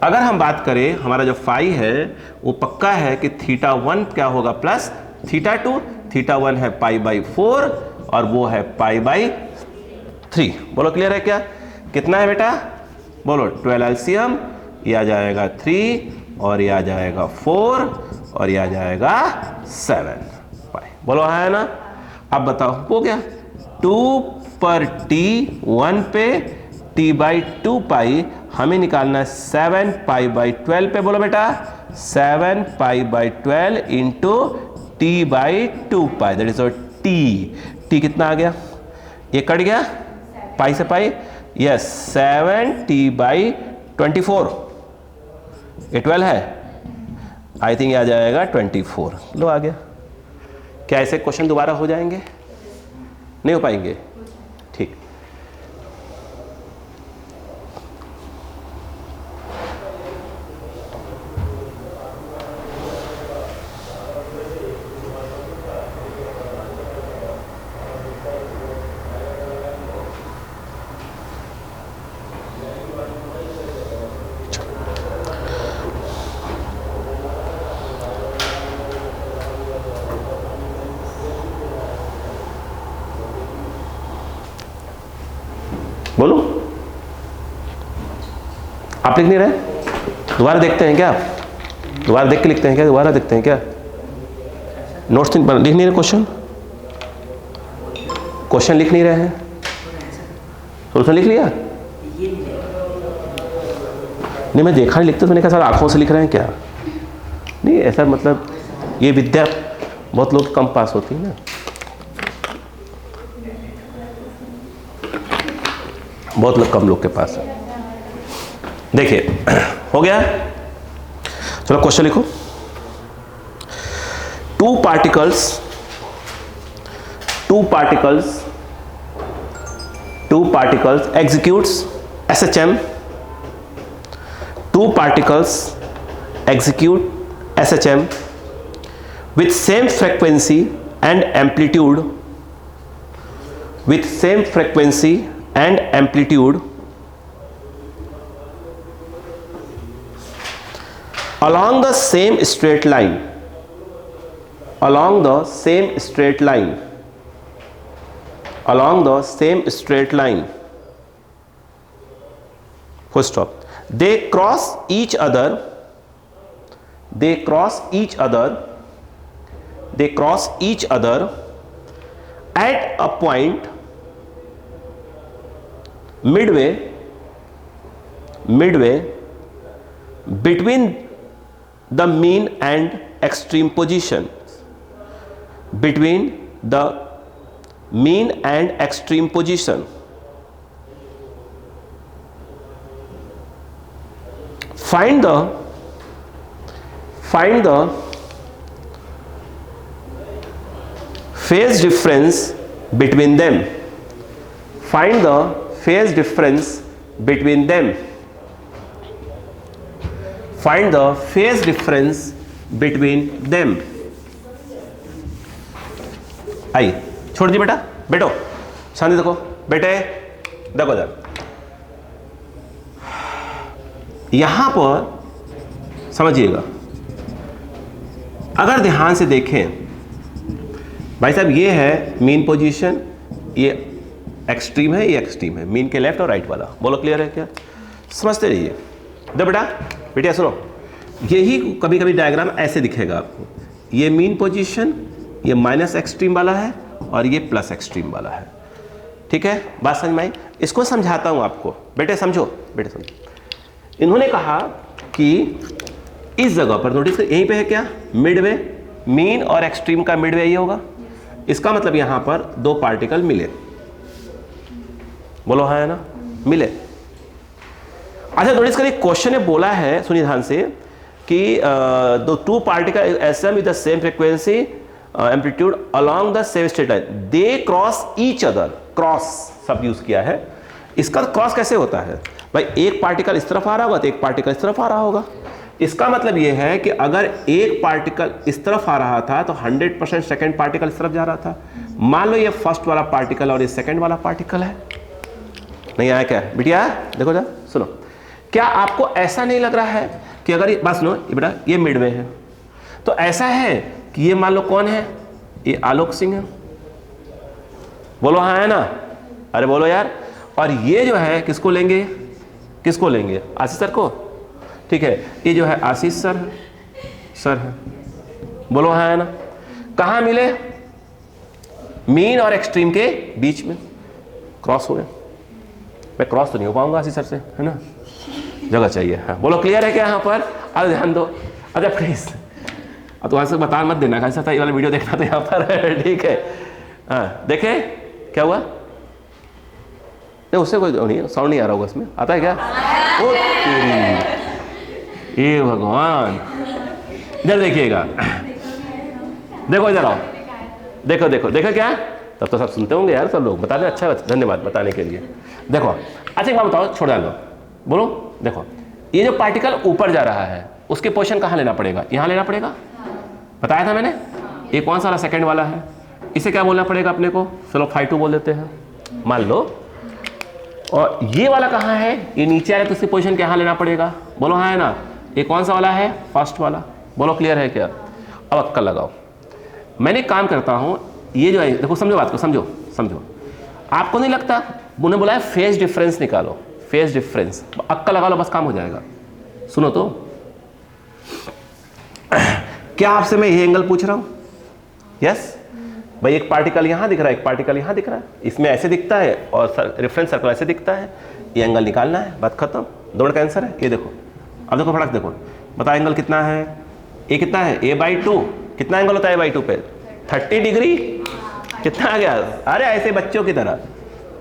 अगर हम बात करें, हमारा जो फाई है वो पक्का है कि θ1 क्या होगा? प्लस θ2। θ1 है π/4 और वो है π/3। बोलो क्लियर है क्या? कितना है बेटा? बोलो 12 एलसीएम, ये आ जाएगा 3 और ये आ जाएगा 4 और ये आ जाएगा 7 पाई। बोलो हाँ है ना? अब बताओ हो गया। 2 पर t 1 पे t/2 पाई, हमें निकालना है 7 π/12 पे। बोलो बेटा 7 π/12 into t/2 pi, that is t कितना आ गया? ये कट गया पाई से पाई, यस 7t/24, ये 12 है, आई थिंक आ जाएगा 24। लो आ गया। क्या ऐसे क्वेश्चन दोबारा हो जाएंगे? नहीं हो पाएंगे? ठीक। बोलो, आप लिख नहीं रहे? दोबारा देखते हैं क्या? दोबारा देख के लिखते हैं क्या? दोबारा देखते हैं क्या? नोट्स लिख नहीं रहे? क्वेश्चन लिख नहीं रहे हैं? सोल्यूशन लिख लिया? नहीं, मैं देखा नहीं लिखते, तो मैंने कहा सर आंखों से लिख रहे हैं क्या? नहीं, ऐसा मतलब ये विद्या बहुत लोग कम पास होती है ना, बहुत लोग कम लोग के पास है। देखिए हो गया। चलो क्वेश्चन लिखो। Two particles executes SHM. Two particles execute SHM with same frequency and amplitude, along the same straight line, full stop. They cross each other at a point midway between the mean and extreme position, Find the phase difference between them. आई छोड़ दी बेटा, बैठो शांति, देखो बेटे, देखो जरा यहां पर समझिएगा। अगर ध्यान से देखें भाई साहब, ये है मीन पोजीशन, ये एक्सट्रीम है, ये एक्सट्रीम है, मीन के लेफ्ट और राइट वाला। बोलो क्लियर है क्या? समझते रहिए। दो बेटा सुनो, यही कभी कभी डायग्राम ऐसे दिखेगा आपको। ये मीन पोजीशन, ये माइनस एक्सट्रीम वाला है और ये प्लस एक्सट्रीम वाला है। ठीक है, बात समझ में आई? इसको समझाता हूं आपको, बेटे समझो, बेटे समझो। इन्होंने कहा कि इस जगह पर नोटिस कर, यहीं पे है क्या, मिडवे, मीन और एक्सट्रीम का मिडवे ये होगा। इसका मतलब यहां पर दो पार्टिकल मिले, बोलो हाँ है ना, मिले। अच्छा नोटिस करिए, क्वेश्चन ने बोला है, सुनिए ध्यान से, कि दो two particle SHM with the same frequency amplitude along the same straight line, they cross each other, cross शब्द यूज किया है। इसका क्रॉस कैसे होता है भाई, एक पार्टिकल इस तरफ आ रहा होगा तो एक पार्टिकल इस तरफ आ रहा होगा। इसका मतलब यह है कि अगर एक पार्टिकल इस तरफ आ रहा था तो 100% सेकंड पार्टिकल इस तरफ जा रहा था। मान लो ये फर्स्ट वाला पार्टिकल और ये सेकंड वाला पार्टिकल है, नहीं आया क्या बिटिया? देखो जा, सुनो, क्या आपको ऐसा नहीं लग रहा है कि अगर ये, बस सुनो ये बेटा, ये मिडवे है तो ऐसा है कि ये मान लो कौन है, ये आलोक सिंह है, बोलो हाँ है ना, अरे बोलो यार। और ये जो है किसको लेंगे, किसको लेंगे, आशीष सर को, ठीक है, ये जो है आशीष सर है, बोलो हाँ है ना। कहां मिले, मीन और एक्सट्रीम के बीच में क्रॉस हुए। मैं क्रॉस तो नहीं हो पाऊंगा आशीष सर से, है ना, जगह चाहिए। हाँ बोलो क्लियर है क्या यहाँ पर? अरे ध्यान दो, अच्छा प्लीज, अब तो ऐसे बता मत देना, कैसा था ये वाला वीडियो देखना था यहाँ पर ठीक है। हाँ देखे क्या हुआ, नहीं उससे कोई नहीं, साउंड नहीं आ रहा होगा उसमें, आता है क्या? ओ तेरी, ये भगवान, इधर देखिएगा, देखो इधर आओ, देखो देखो देखो क्या, तब तो सब सुनते होंगे यार सब लोग, बता दें, अच्छा धन्यवाद बताने के लिए। देखो अच्छा एक बात बताओ, छोड़ डालो, बोलो, देखो ये जो पार्टिकल ऊपर जा रहा है उसके पोजीशन कहाँ लेना पड़ेगा, यहाँ लेना पड़ेगा, बताया था मैंने। ये कौन सा वाला, सेकंड वाला है, इसे क्या बोलना पड़ेगा अपने को, चलो φ2 बोल देते हैं मान लो। और ये वाला कहाँ है, ये नीचे आया तो उसकी पोजीशन यहाँ लेना पड़ेगा, बोलो हाँ है ना। ये कौन सा वाला है, फर्स्ट वाला, बोलो क्लियर है क्या? अब अक्कल लगाओ, मैंने एक काम करता हूँ, ये जो है देखो, समझो बात को, समझो समझो, आपको नहीं लगता उन्हें बोला है फेज डिफरेंस निकालो, फेज डिफरेंस, अक्कल लगा लो बस काम हो जाएगा। सुनो तो, क्या आपसे मैं ये एंगल पूछ रहा हूं, यस भाई, एक पार्टिकल यहां दिख रहा है, एक पार्टिकल यहां दिख रहा है, इसमें ऐसे दिखता है और रेफरेंस सर्कल ऐसे दिखता है, ये एंगल निकालना है, बात खत्म, दोनों का आंसर है। ये देखो, अब देखो फटाक देखो, बता एंगल कितना है, ये कितना है, a/2, कितना एंगल होता है a/2 पे, 30 डिग्री, कितना आ गया, अरे ऐसे बच्चों की तरह,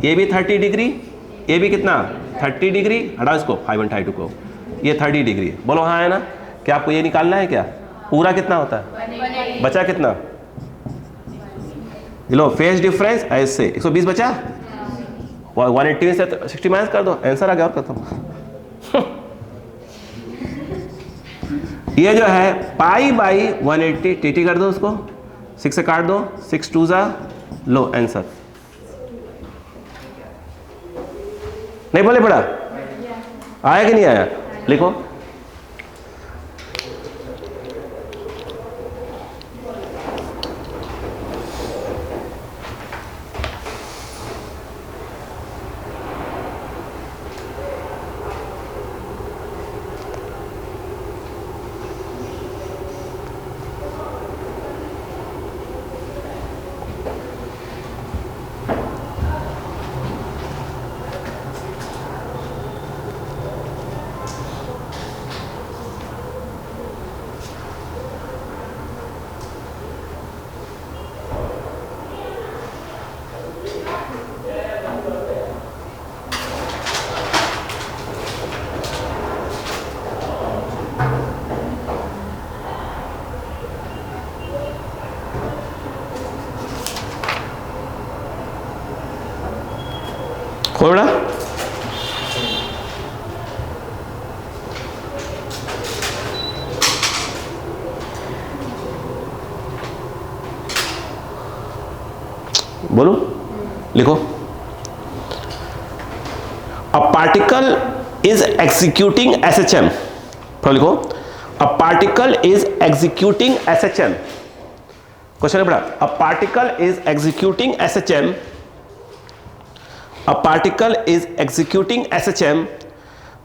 ये भी 30 डिग्री, ये भी कितना 30 डिग्री, हटाओ इसको 5/2 को, ये 30 डिग्री, बोलो हाँ है ना। क्या आपको ये निकालना है क्या, पूरा कितना होता है, बचा कितना, लो फेज डिफरेंस ऐसे 120 बचा, 180 से 60 माइनस कर दो, आंसर आ गया, और खत्म। ये जो है π/180, टी कर दो उसको, 6 से काट दो, 6 2 जा, लो आंसर। नहीं बोले पड़ा, आया कि नहीं आया, लिखो। थोड़ा बोलो, लिखो। A particle is executing SHM, थोड़ा लिखो। A particle is executing SHM, question है बड़ा। A particle is executing SHM, a particle is executing SHM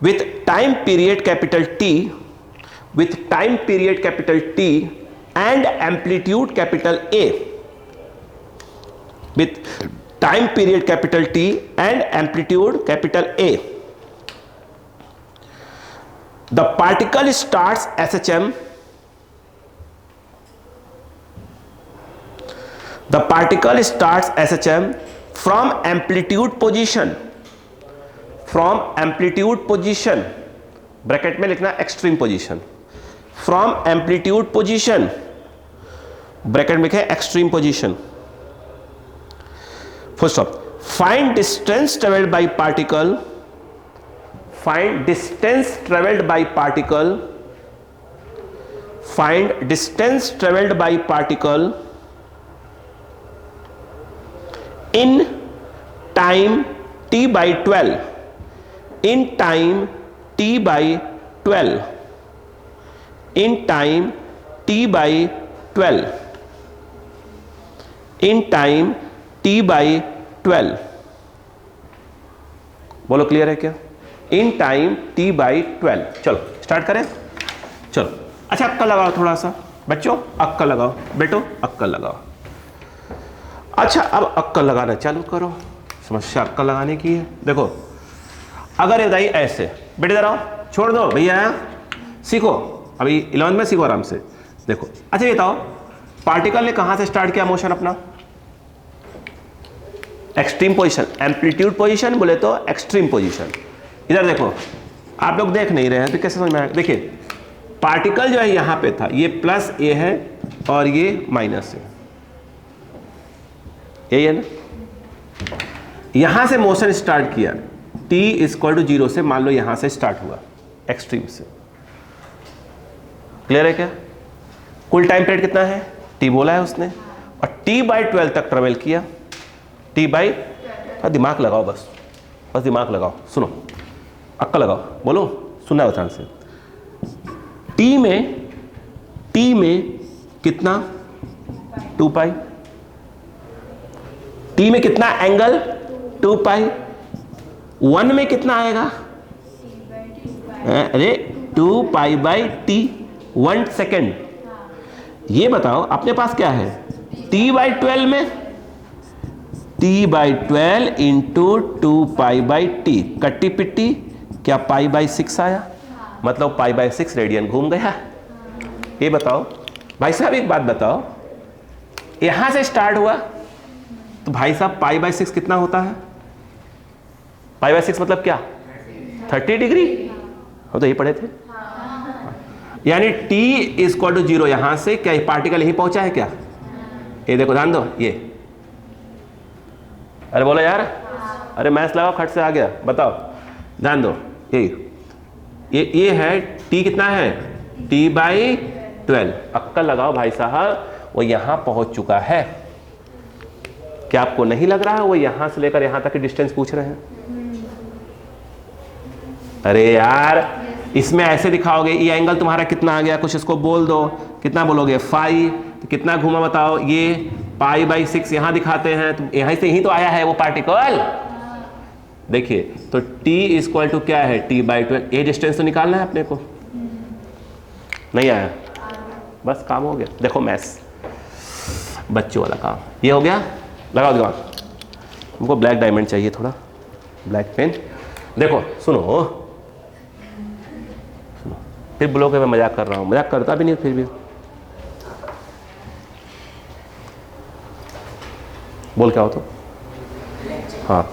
with time period capital T, with time period capital T and amplitude capital A, with time period capital T and amplitude capital A, the particle starts SHM, the particle starts SHM from amplitude position, from amplitude position, bracket में लिखना extreme position, from amplitude position, bracket में लिखे extreme position, full stop. Find distance travelled by particle, find distance travelled by particle, find distance travelled by particle in time t by 12, in time t by 12, in time t by 12, in time t by 12. बोलो clear है क्या? in time t by 12. चलो start करें. चलो अच्छा अक्कल लगाओ थोड़ा सा बच्चों, अक्कल लगाओ बेटो, अक्कल लगाओ. अच्छा अब अक्कल लगाना चालू करो. समस्या अक्कल लगाने की है. देखो अगर ये बताइए ऐसे, बेटे इधर आओ, छोड़ दो भैया, सीखो अभी 11th में सीखो आराम से. देखो अच्छा ये बताओ पार्टिकल ने कहां से स्टार्ट किया मोशन अपना? एक्सट्रीम पोजीशन, एम्पलीट्यूड पोजीशन बोले तो एक्सट्रीम पोजीशन. इधर देखो, आप लोग देख नहीं रहे हैं तो कैसे समझ में आएगा? देखिए पार्टिकल जो है यहां पे था, ये प्लस ए है और ये माइनस है, यही है ना. यहां से मोशन स्टार्ट किया, t इक्वल टू 0 से, मान लो यहां से स्टार्ट हुआ एक्सट्रीम से. क्लियर है क्या? कुल टाइम पीरियड कितना है? t बोला है उसने, और t बाई 12 तक ट्रेवल किया. t बाई, दिमाग लगाओ बस, बस दिमाग लगाओ, सुनो अक्कल लगाओ, बोलो सुनना है ध्यान से. t में कितना? 2 पाई. t में कितना एंगल? 2 पाई. 1 में कितना आएगा? अरे 2 पाई बाई टी, 1 सेकेंड. ये बताओ अपने पास क्या है? t बाई 12 में t by 12 into 2 pi by T, कट्टी पिट्टी, क्या पाई बाई 6 आया? मतलब पाई बाई 6 रेडियन घूम गया. ये बताओ भाई साहब, एक बात बताओ, यहां से स्टार्ट हुआ तो भाई साहब पाई बाई 6 कितना होता है? पाई बाई 6 मतलब क्या? 30 डिग्री. हम तो यही पढ़े थे. यानी t इक्वल टू 0 यहां से, क्या पार्टिकल यही पहुंचा है क्या? ये देखो ध्यान दो, ये अरे बोलो यार, अरे मैथ्स लगाओ, खट से आ गया. बताओ ध्यान दो, ये है t कितना है? t by 12. अक्कल लगाओ भाई साहब, वो यहां पहुंच चुका है. क्या आपको नहीं लग रहा है वो यहां से लेकर यहां तक की डिस्टेंस पूछ रहे हैं? अरे यार इसमें ऐसे दिखाओगे, ये एंगल तुम्हारा कितना आ गया, कुछ इसको बोल दो, कितना बोलोगे? 5. तो कितना घूमा बताओ? ये पाई बाई 6 यहां दिखाते हैं, तो यहीं से ही तो आया है वो पार्टिकल. देखिए तो t इक्वल टू क्या है? t by 12. ये डिस्टेंस तो निकालना है अपने को. नहीं आया? बस काम हो गया. देखो मैथ्स बच्चों वाला काम ये हो गया. लगाओ दिमाग. हमको ब्लैक डायमंड चाहिए, थोड़ा ब्लैक पेन. देखो सुनो, फिर बोलोगे मैं मजाक कर रहा हूं. मजाक करता भी नहीं फिर भी. बोल क्या हो तो? हाँ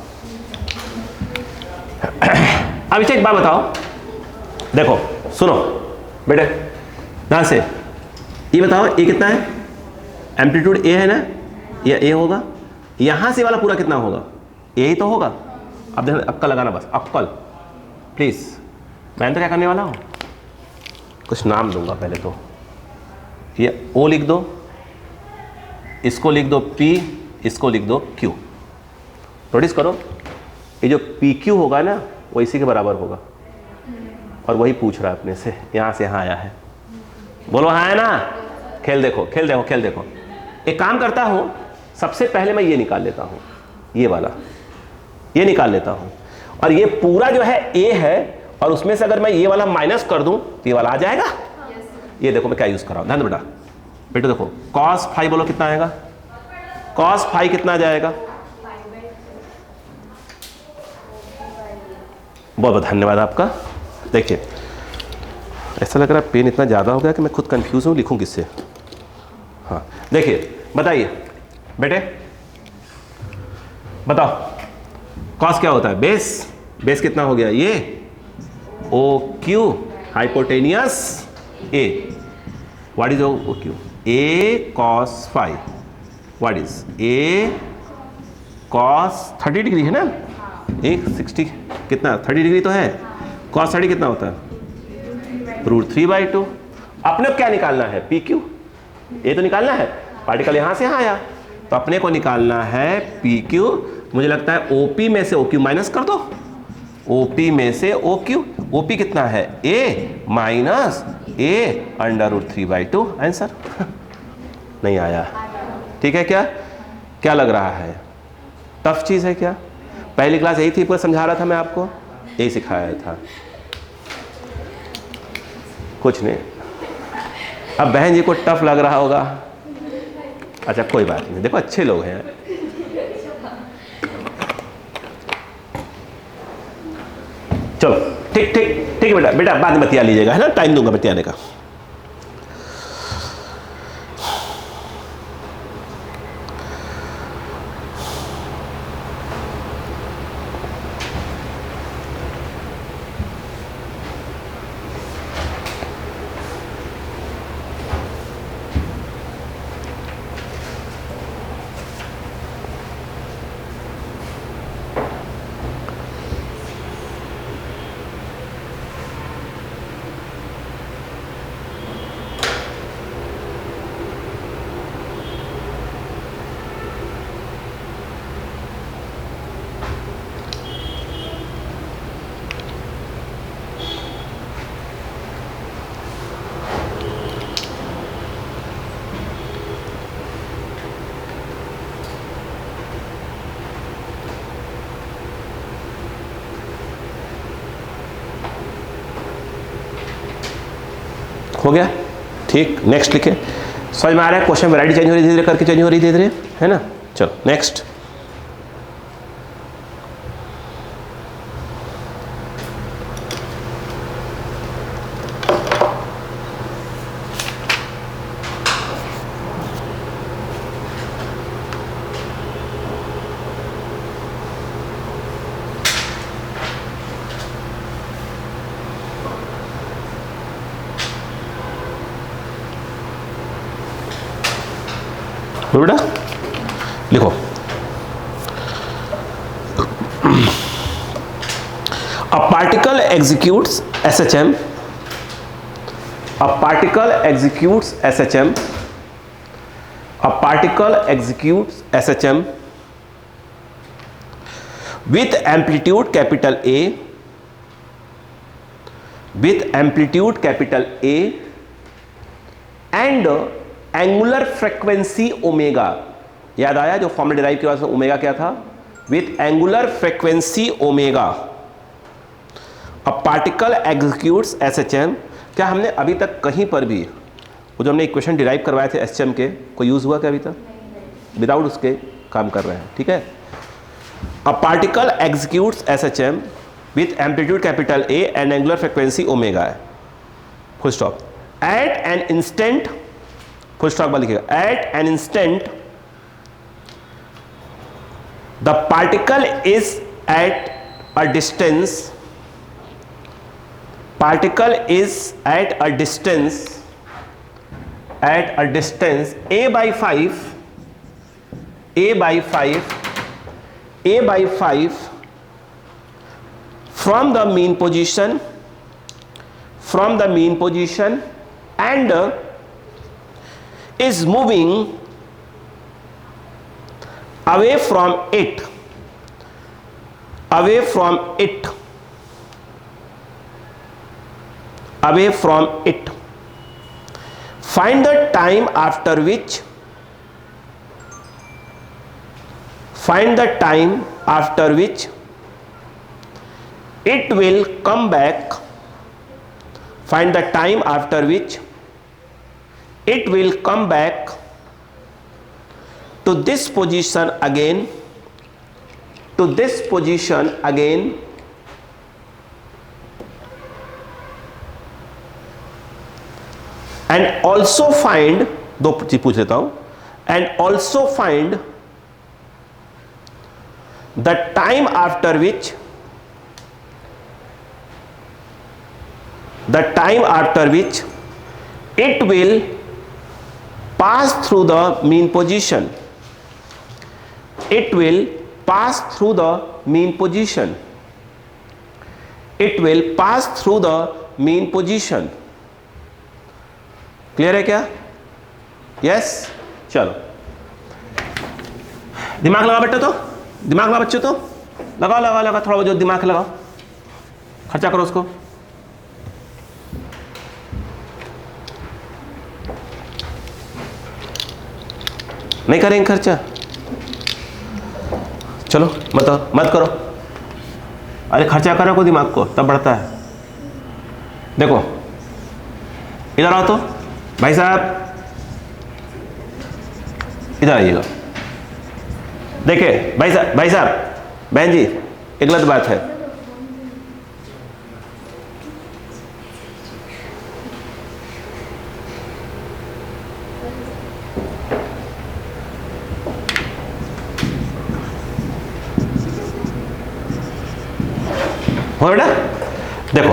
अब इसे एक बात बताओ. देखो सुनो बेटे ध्यान से, ये बताओ ये कितना है? एम्पलीट्यूड ए है ना, ये ए होगा. यहां से वाला पूरा कितना होगा? यही तो होगा. अब देखो अक्कल लगाना बस, अक्कल प्लीज. मैं तो क्या करने वाला हूं, कुछ नाम दूंगा पहले तो. ये ओ लिख दो, इसको लिख दो पी, इसको लिख दो क्यू. नोटिस करो ये जो पी क्यू होगा ना वो इसी के बराबर होगा, और वही पूछ रहा है अपने से, यहां से यहां आया है. बोलो हाँ है ना? खेल देखो खेल देखो खेल देखो. एक काम करता हूं, सबसे पहले मैं ये निकाल लेता हूं, ये वाला ये निकाल लेता हूं, और ये पूरा जो है ए है, और उसमें से अगर मैं ये वाला माइनस कर दूं तो ये वाला आ जाएगा. ये देखो मैं क्या यूज कर रहा हूं, ध्यान दो बेटा. बेटो देखो cos फाई बोलो कितना आएगा? cos फाई कितना आ जाएगा? बहुत बहुत धन्यवाद आपका। देखिए ऐसा लग रहा है पेन इतना ज़्यादा हो गया कि मैं खुद कंफ्यूज हूँ लिखूँ किससे। हाँ देखिए बताइए बेटे, बताओ कॉस क्या होता है? बेस। बेस कितना हो गया ये? O Q hypotenuse A. What is O Q? A cos five. What is A cos 30 degree है ना? एक 60 कितना 30 डिग्री तो है। कॉस 30 कितना होता है? √3/2। अपने को क्या निकालना है? P Q. ये तो निकालना है, पार्टिकल यहां से यहां आया तो अपने को निकालना है पी क्यू। मुझे लगता है ओपी में से ओ क्यू माइनस कर दो। ओपी में से ओ क्यू, ओपी कितना है? ए माइनस ए √3/2। आंसर नहीं आया। ठीक है, क्या क्या लग रहा है? टफ चीज है क्या? पहली क्लास यही थी, पर समझा रहा था मैं आपको, यही सिखाया था। कुछ नहीं। अब बहन जी को टफ लग रहा होगा। अच्छा कोई बात नहीं, देखो अच्छे लोग हैं। चलो ठीक ठीक ठीक है बेटा, बेटा बाद में बतिया लीजिएगा, है ना? टाइम दूंगा बतियाने का। हो गया ठीक। नेक्स्ट लिखे। समझ में आ रहा है? क्वेश्चन वैरायटी चेंज हो रही, धीरे धीरे करके चेंज हो रही, धीरे धीरे, है ना? चलो नेक्स्ट। बेटा लिखो, a particle executes SHM, a particle executes SHM, a particle executes SHM with amplitude capital A, with amplitude capital A and angular frequency omega. याद आया जो फॉर्मूला डिराइव किया था? ओमेगा क्या था? With angular frequency omega a particle executes SHM. क्या हमने अभी तक कहीं पर भी वो जो हमने इक्वेशन डिराइव करवाए थे एसएचएम के, कोई यूज हुआ क्या अभी तक? विदाउट उसके काम कर रहे हैं। ठीक है, a particle executes SHM with amplitude capital A and angular frequency omega. Full stop. At an instant, full stop पर लिखिएगा, at an instant the particle is at a distance, particle is at a distance, at a distance a/5, a/5, a/5 from the mean position, from the mean position and is moving away from it, away from it, away from it. Find the time after which, find the time after which it will come back, find the time after which it will come back to this position again, to this position again and also find, दो चीज पूछ लेता हूं, and also find the time after which it will pass through the mean position. It will pass through the mean position. It will pass through the mean position. Clear है क्या? Yes, चलो दिमाग लगा बेटा, तो दिमाग लगा बच्चों, तो लगाओ थोड़ा बहुत दिमाग लगाओ, खर्चा करो उसको। नहीं करेंगे खर्चा, चलो मत करो। अरे खर्चा करो को दिमाग को, तब बढ़ता है। देखो इधर आओ तो भाई साहब, इधर आइएगा। देखिए भाई साहब बहन जी, एक गलत बात है। हो बेटा, देखो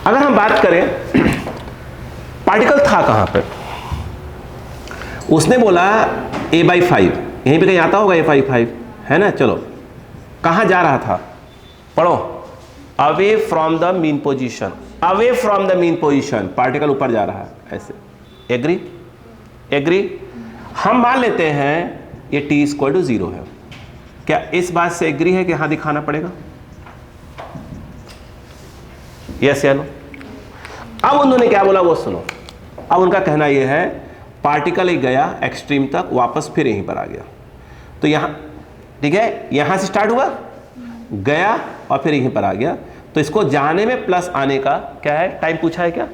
अगर हम बात करें पार्टिकल था कहां पे, उसने बोला a/5, यहीं पे कहीं आता होगा a/5 है ना। चलो कहां जा रहा था, पढ़ो, away from the mean position, away from the mean position, particle ऊपर जा रहा है ऐसे। एग्री? हम मान लेते हैं ये t=0 है। क्या इस बात से एग्री है कि यहां दिखाना पड़ेगा? यस या नो? अब उन्होंने क्या बोला वो सुनो। अब उनका कहना यह है पार्टिकल एक गया एक्सट्रीम तक, वापस फिर यहीं पर आ गया। तो यहां ठीक है, यहां से स्टार्ट हुआ, गया और फिर यहीं पर आ गया। तो इसको जाने में प्लस आने का क्या है, टाइम पूछा है क्या?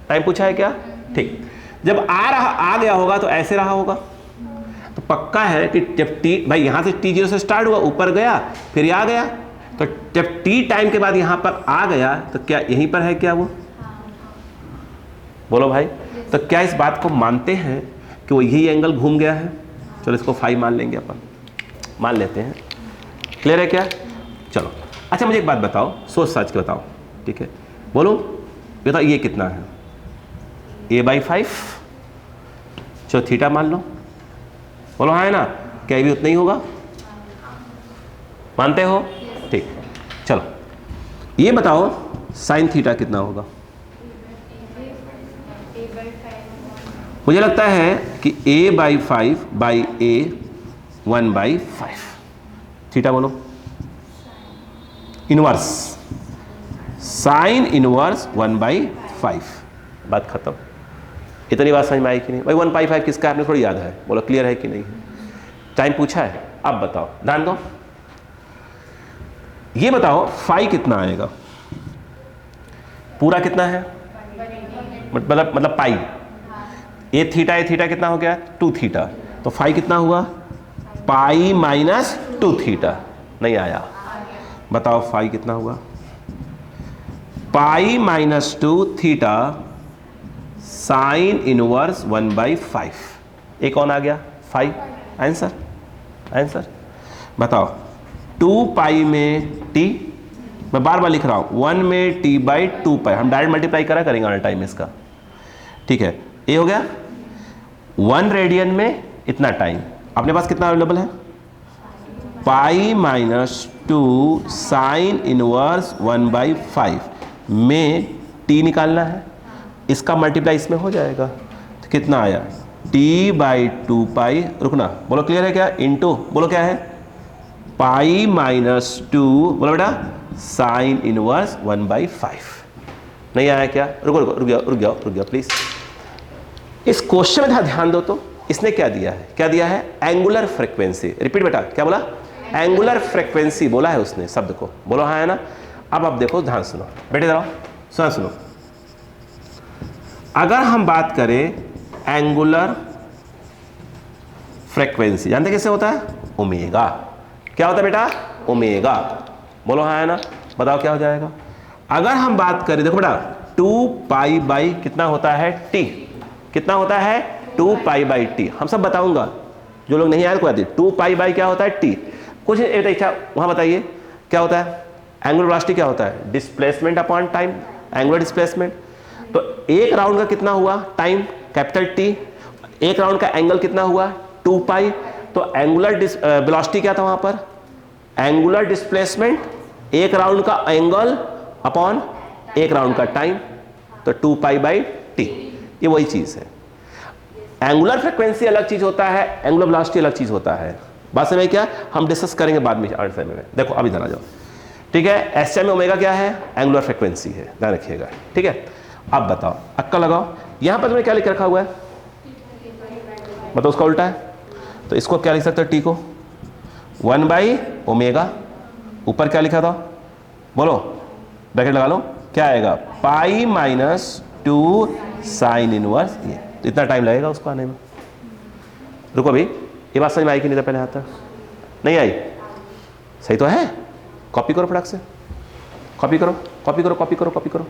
टाइम पूछा है क्या? ठीक, जब आ गया होगा तो ऐसे रहा होगा। तो पक्का है कि जब टी, भाई यहां से t0 से स्टार्ट हुआ, ऊपर गया फिर आ गया, तो जब t टाइम के बाद यहां पर आ गया तो क्या यहीं पर है क्या वो? बोलो भाई। तो क्या इस बात को मानते हैं कि वो यही एंगल घूम गया है? चलो इसको फाई मान लेंगे, अपन मान लेते हैं। क्लियर है क्या? चलो अच्छा मुझे एक बात बताओ, सोच समझ के बताओ, ठीक है? बोलो बताओ ये कितना है? a/5, चलो थीटा मान लो, बोलो हाँ है ना? क्या ये भी उतना ही होगा? मानते हो? ठीक, चलो ये बताओ साइन थीटा कितना होगा? मुझे लगता है कि a/5 बाई a 1/5। थीटा बोलो, इनवर्स, साइन इनवर्स 1/5। बात खत्म। इतनी बात समझ में आई कि नहीं? भाई 1/5 किसका आपने थोड़ी याद है, बोलो क्लियर है कि नहीं? टाइम पूछा है, अब बताओ, ध्यान दो। ये बताओ फाई कितना आएगा? पूरा कितना है? मतलब पाई। ये थीटा कितना हो गया? 2 थीटा। तो फाई कितना हुआ? Pi minus 2 theta. नहीं आया? बताओ फाई कितना हुआ? Pi minus 2 theta sine inverse 1/5। एक कौन आ गया? फाई। आंसर बताओ। 2 पाई में t, मैं बार बार लिख रहा हूं, 1 में t/2 पाई, हम डायरेक्ट मल्टीप्लाई करेंगे ऑल टाइम इसका, ठीक है? ये हो गया 1 रेडियन में इतना टाइम। अपने पास कितना अवेलेबल है? पाई माइनस 2 साइन इनवर्स 1/5 में t निकालना है, इसका मल्टीप्लाई इसमें हो जाएगा। तो कितना आया? t/2 पाई, रुकना, बोलो क्लियर है क्या? इनटू, बोलो क्या है? पाई माइनस 2, बोलो बेटा, साइन इनवर्स 1/5। नहीं आया क्या? रुक जाओ प्लीज। इस क्वेश्चन में ध्यान दो तो इसने क्या दिया है? Angular frequency. रिपीट बेटा, क्या बोला? एंगुलर फ्रीक्वेंसी बोला है उसने शब्द को, बोलो हाँ है ना? अब देखो, ध्यान सुनो बेटे, जरा सुनो। अगर हम बात करें एंगुलर फ्रीक्वेंसी, जानते कैसे होता है? ओमेगा। क्या होता है बेटा? ओमेगा। बोलो हाँ है ना? बताओ क्या हो जाएगा? अगर हम बात करें, देखो बेटा, 2 पाई बाई कितना होता है टी, कितना होता है 2 पाई बाई टी। हम सब बताऊंगा, जो लोग नहीं आए कोई बात 2 पाई बाई क्या होता है टी। कुछ अच्छा वहां बताइए क्या होता है, एंगुलर वेलोसिटी क्या होता है, displacement upon time, angular displacement. तो एक राउंड का कितना हुआ टाइम कैपिटल टी, एक राउंड का एंगल कितना हुआ 2 पाई। तो एंगुलर वेलोसिटी क्या था वहां पर, एंगुलर डिस्प्लेसमेंट एक राउंड का एंगल अपॉन एक राउंड का टाइम, तो 2 पाई बाई टी, ये वही चीज है। एंगुलर फ्रीक्वेंसी अलग चीज होता है, एंगुलर वेलोसिटी अलग चीज होता है। बात समझ क्या, हम डिस्कस करेंगे बाद में आंसर में। देखो अभी इधर आ जाओ, ठीक है। एस में ओमेगा क्या है, एंगुलर फ्रीक्वेंसी है, ध्यान रखिएगा, ठीक है। अब बताओ अक्का लगाओ, यहां पर तुम्हें क्या लिख रखा हुआ है, मतलब उसका उल्टा है, तो इसको क्या लिख सकते हो, टी को 1 बाई ओमेगा, ऊपर क्या लिखा था बोलो, ब्रैकेट लगा लो, क्या आएगा पाई माइनस 2 साइन इनवर्स ये। तो इतना टाइम लगेगा उसको आने में। रुको अभी, ये बात समझ में आई कि नहीं था पहले हाथ तक, नहीं आई, सही तो है। कॉपी करो फटाक से, कॉपी करो कॉपी करो कॉपी करो कॉपी करो।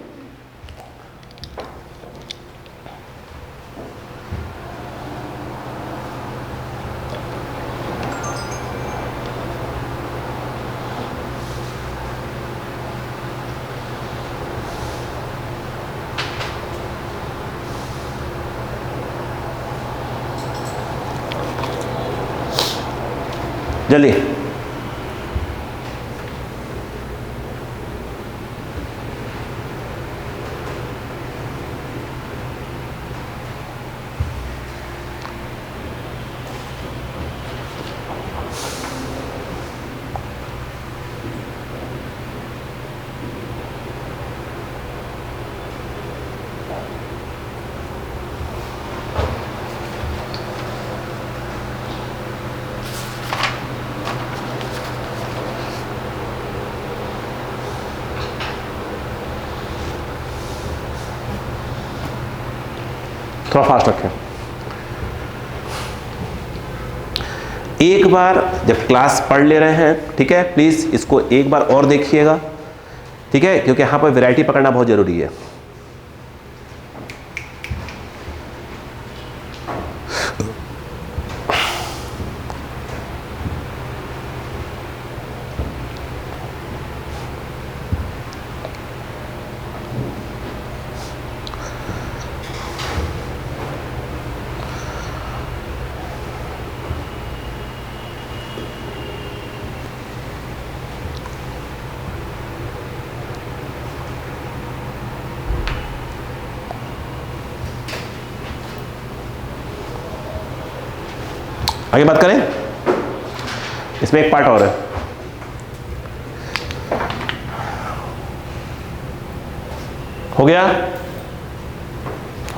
जल्दी थोड़ा फास्ट रखें। एक बार जब क्लास पढ़ ले रहे हैं, ठीक है, प्लीज इसको एक बार और देखिएगा, ठीक है, क्योंकि यहां पर वैरायटी पकड़ना बहुत जरूरी है। आगे बात करें, इसमें एक पार्ट और है। हो गया,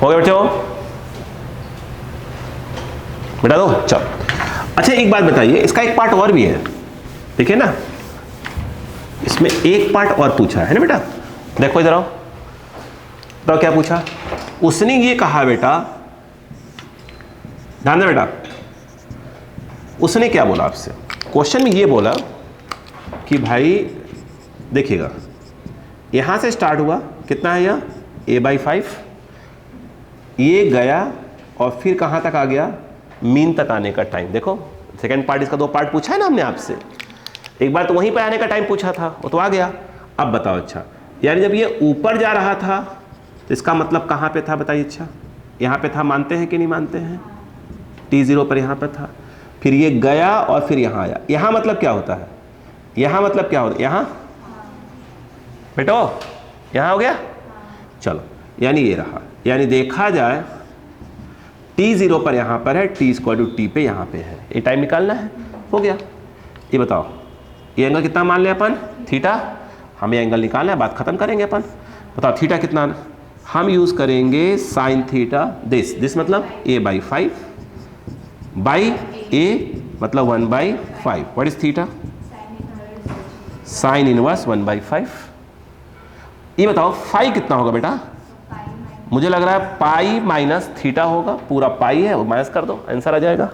हो गया बच्चों, बेटा दो, चलो। अच्छा एक बात बताइए, इसका एक पार्ट और भी है, देखिए ना, इसमें एक पार्ट और पूछा है ना बेटा, देखो इधर आओ, बताओ क्या पूछा। उसने ये कहा बेटा, ध्यान दे बेटा, उसने क्या बोला आपसे, क्वेश्चन में ये बोला कि भाई देखिएगा, यहां से स्टार्ट हुआ, कितना है यह a/5, ये गया और फिर कहां तक आ गया, मीन तक आने का टाइम। देखो सेकंड पार्ट, इसका 2 पार्ट पूछा है ना हमने आपसे, एक बार तो वहीं पर आने का टाइम पूछा था, वो तो आ गया। अब बताओ, अच्छा यानी जब ये ऊपर जा रहा था तो इसका मतलब कहां पे था बताइए, अच्छा यहां पे था, मानते हैं कि नहीं मानते हैं, t0 पर यहां पर था, फिर ये गया और फिर यहां आया। यहां मतलब क्या होता है, यहां मतलब क्या होता है, यहां बेटो यहां हो गया, चलो यानी ये रहा, यानी देखा जाए t0 पर यहां पर है, t² पे यहां पे है, ये टाइम निकालना है, हो गया। ये बताओ ये एंगल कितना मान लें अपन, थीटा, हमें एंगल निकालना है, बात खत्म करेंगे अपन। बताओ थीटा कितना, हम यूज करेंगे साइन थीटा, दिस मतलब a/5 बाई a मतलब 1/5, what is theta, sign inverse 1/5। ये बताओ फाई कितना होगा बेटा, मुझे लग रहा है पाई माइनस थीटा होगा, पूरा पाई है वो माइनस कर दो, आंसर आ जाएगा।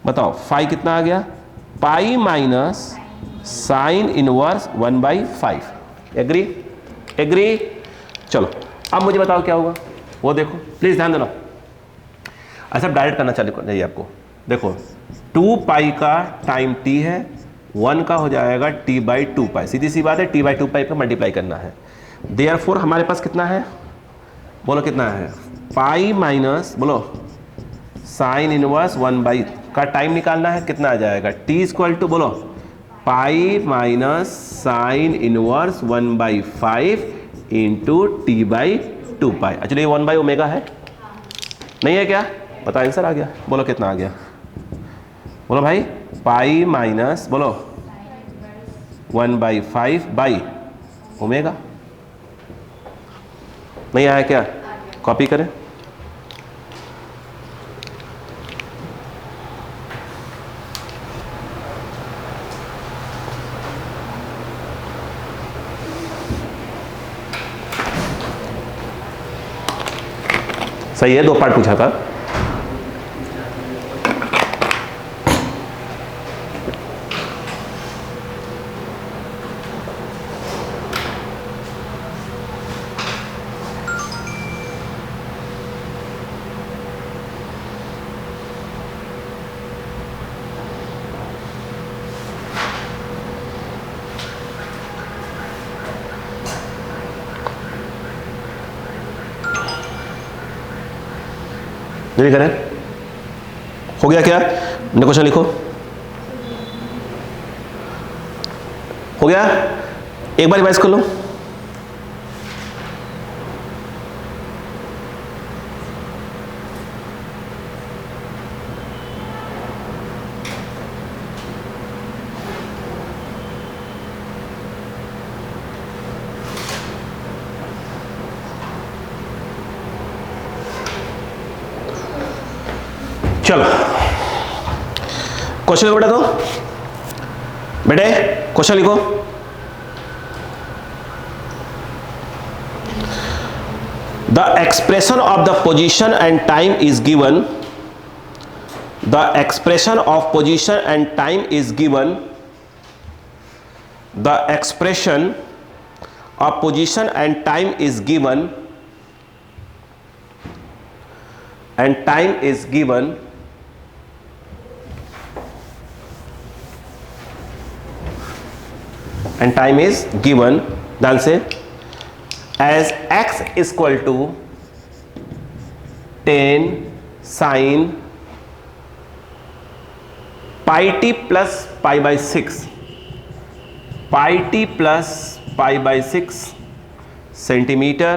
बताओ फाई कितना आ गया, pi minus sine inverse 1/5। Agree, agree, चलो अब मुझे बताओ क्या होगा, वो देखो प्लीज ध्यान देना। अच्छा डायरेक्ट करना चाहिए आपको। देखो 2 पाई का टाइम t है, 1 का हो जाएगा t बाई 2 पाई, सीधी सी बात है, t बाई 2 पाई पे मल्टीप्लाई करना है। देयरफॉर हमारे पास कितना है, बोलो कितना है, पाई माइनस बोलो साइन इनवर्स 1 बाई का टाइम निकालना है, कितना आ जाएगा t इक्वल टू बोलो पाई minus sine inverse 1 by 5 into T by 2 pi. Actually 1 by omega है, नहीं है क्या, पता आंसर आ गया। बोलो कितना आ गया, बोलो भाई पाई माइनस बोलो 1 बाई 5 बाई ओमेगा। नहीं आया क्या, कॉपी करें। सही है, 2 पार्ट पूछा था। नहीं करें, हो गया क्या, क्वेश्चन लिखो, हो गया, एक बार रिवाइज कर लो। चलो क्वेश्चन लिखो बेटा, तो बेटे क्वेश्चन लिखो। The expression of the position and time is given, the expression of position and time is given, the expression of position and time is given, and time is given, and time is given, ध्यान से, as x is equal to 10 sin pi t plus pi by 6, pi t plus pi by 6 centimeter.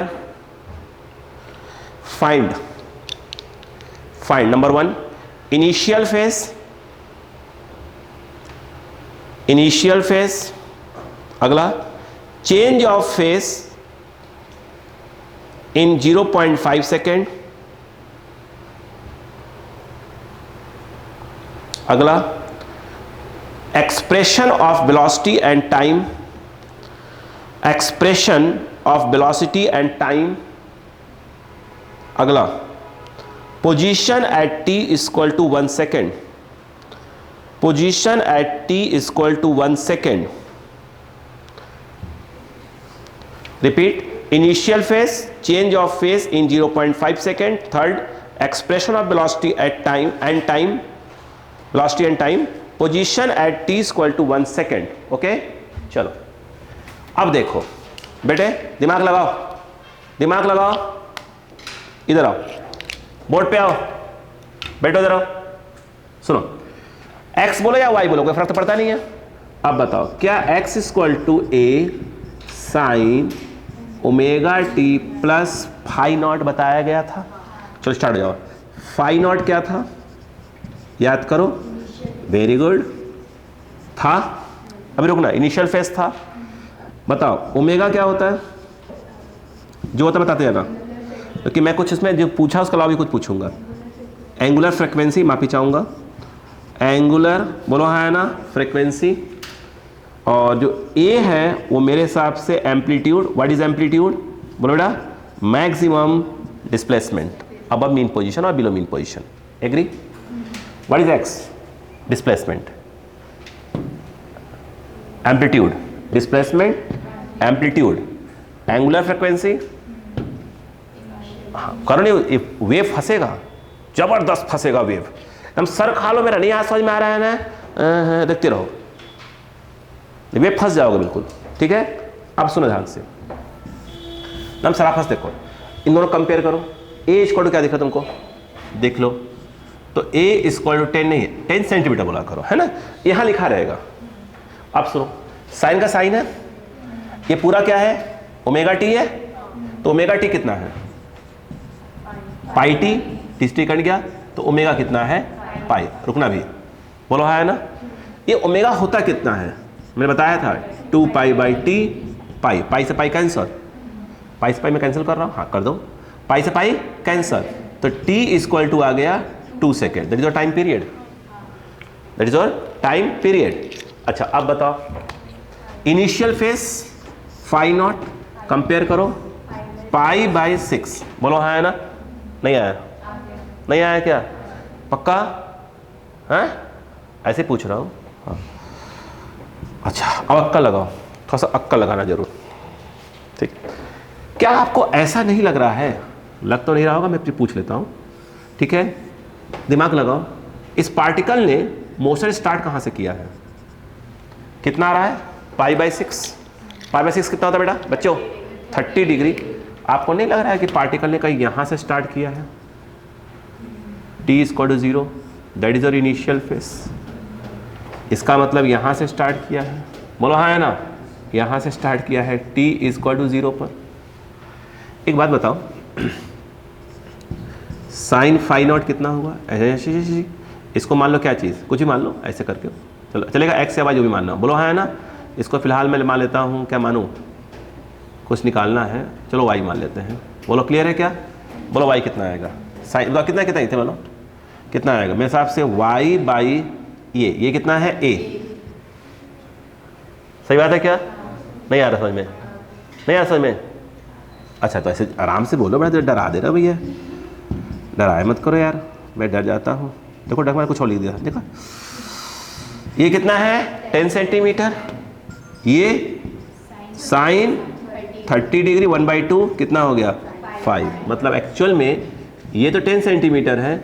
Find number 1 initial phase, अगला change of phase in 0.5 second, अगला expression of velocity and time, expression of velocity and time, अगला position at t is equal to 1 second, position at t is equal to 1 second, repeat, initial phase, change of phase in 0.5 second, third expression of velocity at time and time, velocity and time, position at t is equal to 1 second. Okay चलो अब देखो बेटे, दिमाग लगाओ, दिमाग लगाओ, इधर आओ, बोर्ड पे आओ, बैठो इधर आओ, सुनो, x बोलो या y बोलो, कोई फर्क तो पड़ता नहीं है। अब बताओ क्या x equal to a sine omega T plus phi naught बताया गया था। चलो स्टार्ट हो जाओ। फाई नॉट क्या था, याद करो, वेरी गुड, था, अभी रुकना, इनिशियल फेज था। बताओ ओमेगा क्या होता है, जो होता है बताते जाना, क्योंकि मैं कुछ इसमें जो पूछा उसके अलावा भी कुछ पूछूंगा। एंगुलर फ्रिक्वेंसी मापी चाहूँगा, एंगुलर बोलो है ना फ्रिक्वेंसी, और जो ए है वो मेरे हिसाब से एम्पलीट्यूड, व्हाट इज एम्पलीट्यूड बोलो बेटा, maximum displacement above mean position और below mean position, agree. What is x, displacement, amplitude, displacement, amplitude, angular frequency, हाँ करो नहीं, वेव फंसेगा, जबरदस्त फंसेगा वेव, हम सर खा लो मेरा, नहीं आज समझ में आ रहा है ना, देखते रहो, वेव फंस जाओगे बिल्कुल। ठीक है, अब सुनो ध्यान से, हम सराफस देखो, इन दोनों कंपेयर करो। ए इक्वल टू क्या दिख रहा तुमको, देख लो, तो ए इक्वल टू 10 नहीं है, 10 सेंटीमीटर बोला करो, है ना, यहां लिखा रहेगा। अब सुनो, साइन का साइन है, ये पूरा क्या है, ओमेगा टी है, तो ओमेगा टी कितना है, पाई टी, टी कट गया, तो ओमेगा कितना है, पाई, रुकना भी, बोलो है ना। ये ओमेगा होता कितना है, मैंने बताया था 2 पाई बाई टी, पाई, पाई से पाई कैंसर, पाई से पाई मैं कैंसिल कर रहा हूँ, हाँ कर दो, पाई से पाई कैंसर, तो t इक्वल टू आ गया 2 second, that is your time period, that is your time period. अच्छा अब बताओ, initial phase phi naught, compare करो पाई बाई 6, बोलो हाँ है ना, नहीं आया, नहीं आया क्या, पक्का है, ऐसे पूछ रहा हूँ। हाँ अच्छा, अब अक्कल लगाओ, थोड़ा सा अक्कल लगाना जरूर, ठीक। क्या आपको ऐसा नहीं लग रहा है, लग तो नहीं रहा होगा, मैं पूछ लेता हूँ, ठीक है, दिमाग लगाओ, इस पार्टिकल ने मोशन स्टार्ट कहाँ से किया है, कितना आ रहा है, पाई बाई 6, पाई बाई 6 कितना होता है बेटा बच्चों, 30 डिग्री। आपको नहीं लग रहा है कि पार्टिकल ने कहीं यहाँ से स्टार्ट किया है, t equal to 0, that is your initial phase, इसका मतलब यहाँ से स्टार्ट किया है, बोलो हाँ है ना, यहाँ से स्टार्ट किया है t इक्वल टू 0 पर। एक बात बताओ, साइन फाई नॉट कितना हुआ, ऐसे इसको मान लो क्या चीज़, कुछ ही मान लो ऐसे करके, चलो चलेगा, एक्स या वाई जो भी मानना, बोलो हाँ है ना। इसको फिलहाल मैं मान लेता हूँ, क्या मानूँ, कुछ निकालना है, चलो वाई मान लेते हैं, बोलो क्लियर है क्या, बोलो वाई कितना आएगा, साइन कितना कितना इतने बोलो कितना आएगा, मेरे हिसाब से वाई बाई ये कितना है ए, सही बात है क्या, नहीं आ रहा समझ में, नहीं आ रहा समझ में, अच्छा तो ऐसे आराम से बोलो, बड़ा डरा दे रहा भैया, डराए मत करो यार, मैं डर जाता हूँ। देखो डर, मैंने कुछ और लिख दिया, देखो ये कितना है 10 सेंटीमीटर, ये साइन 30 डिग्री 1/2 कितना हो गया 5, मतलब एक्चुअल में ये तो 10 सेंटीमीटर है,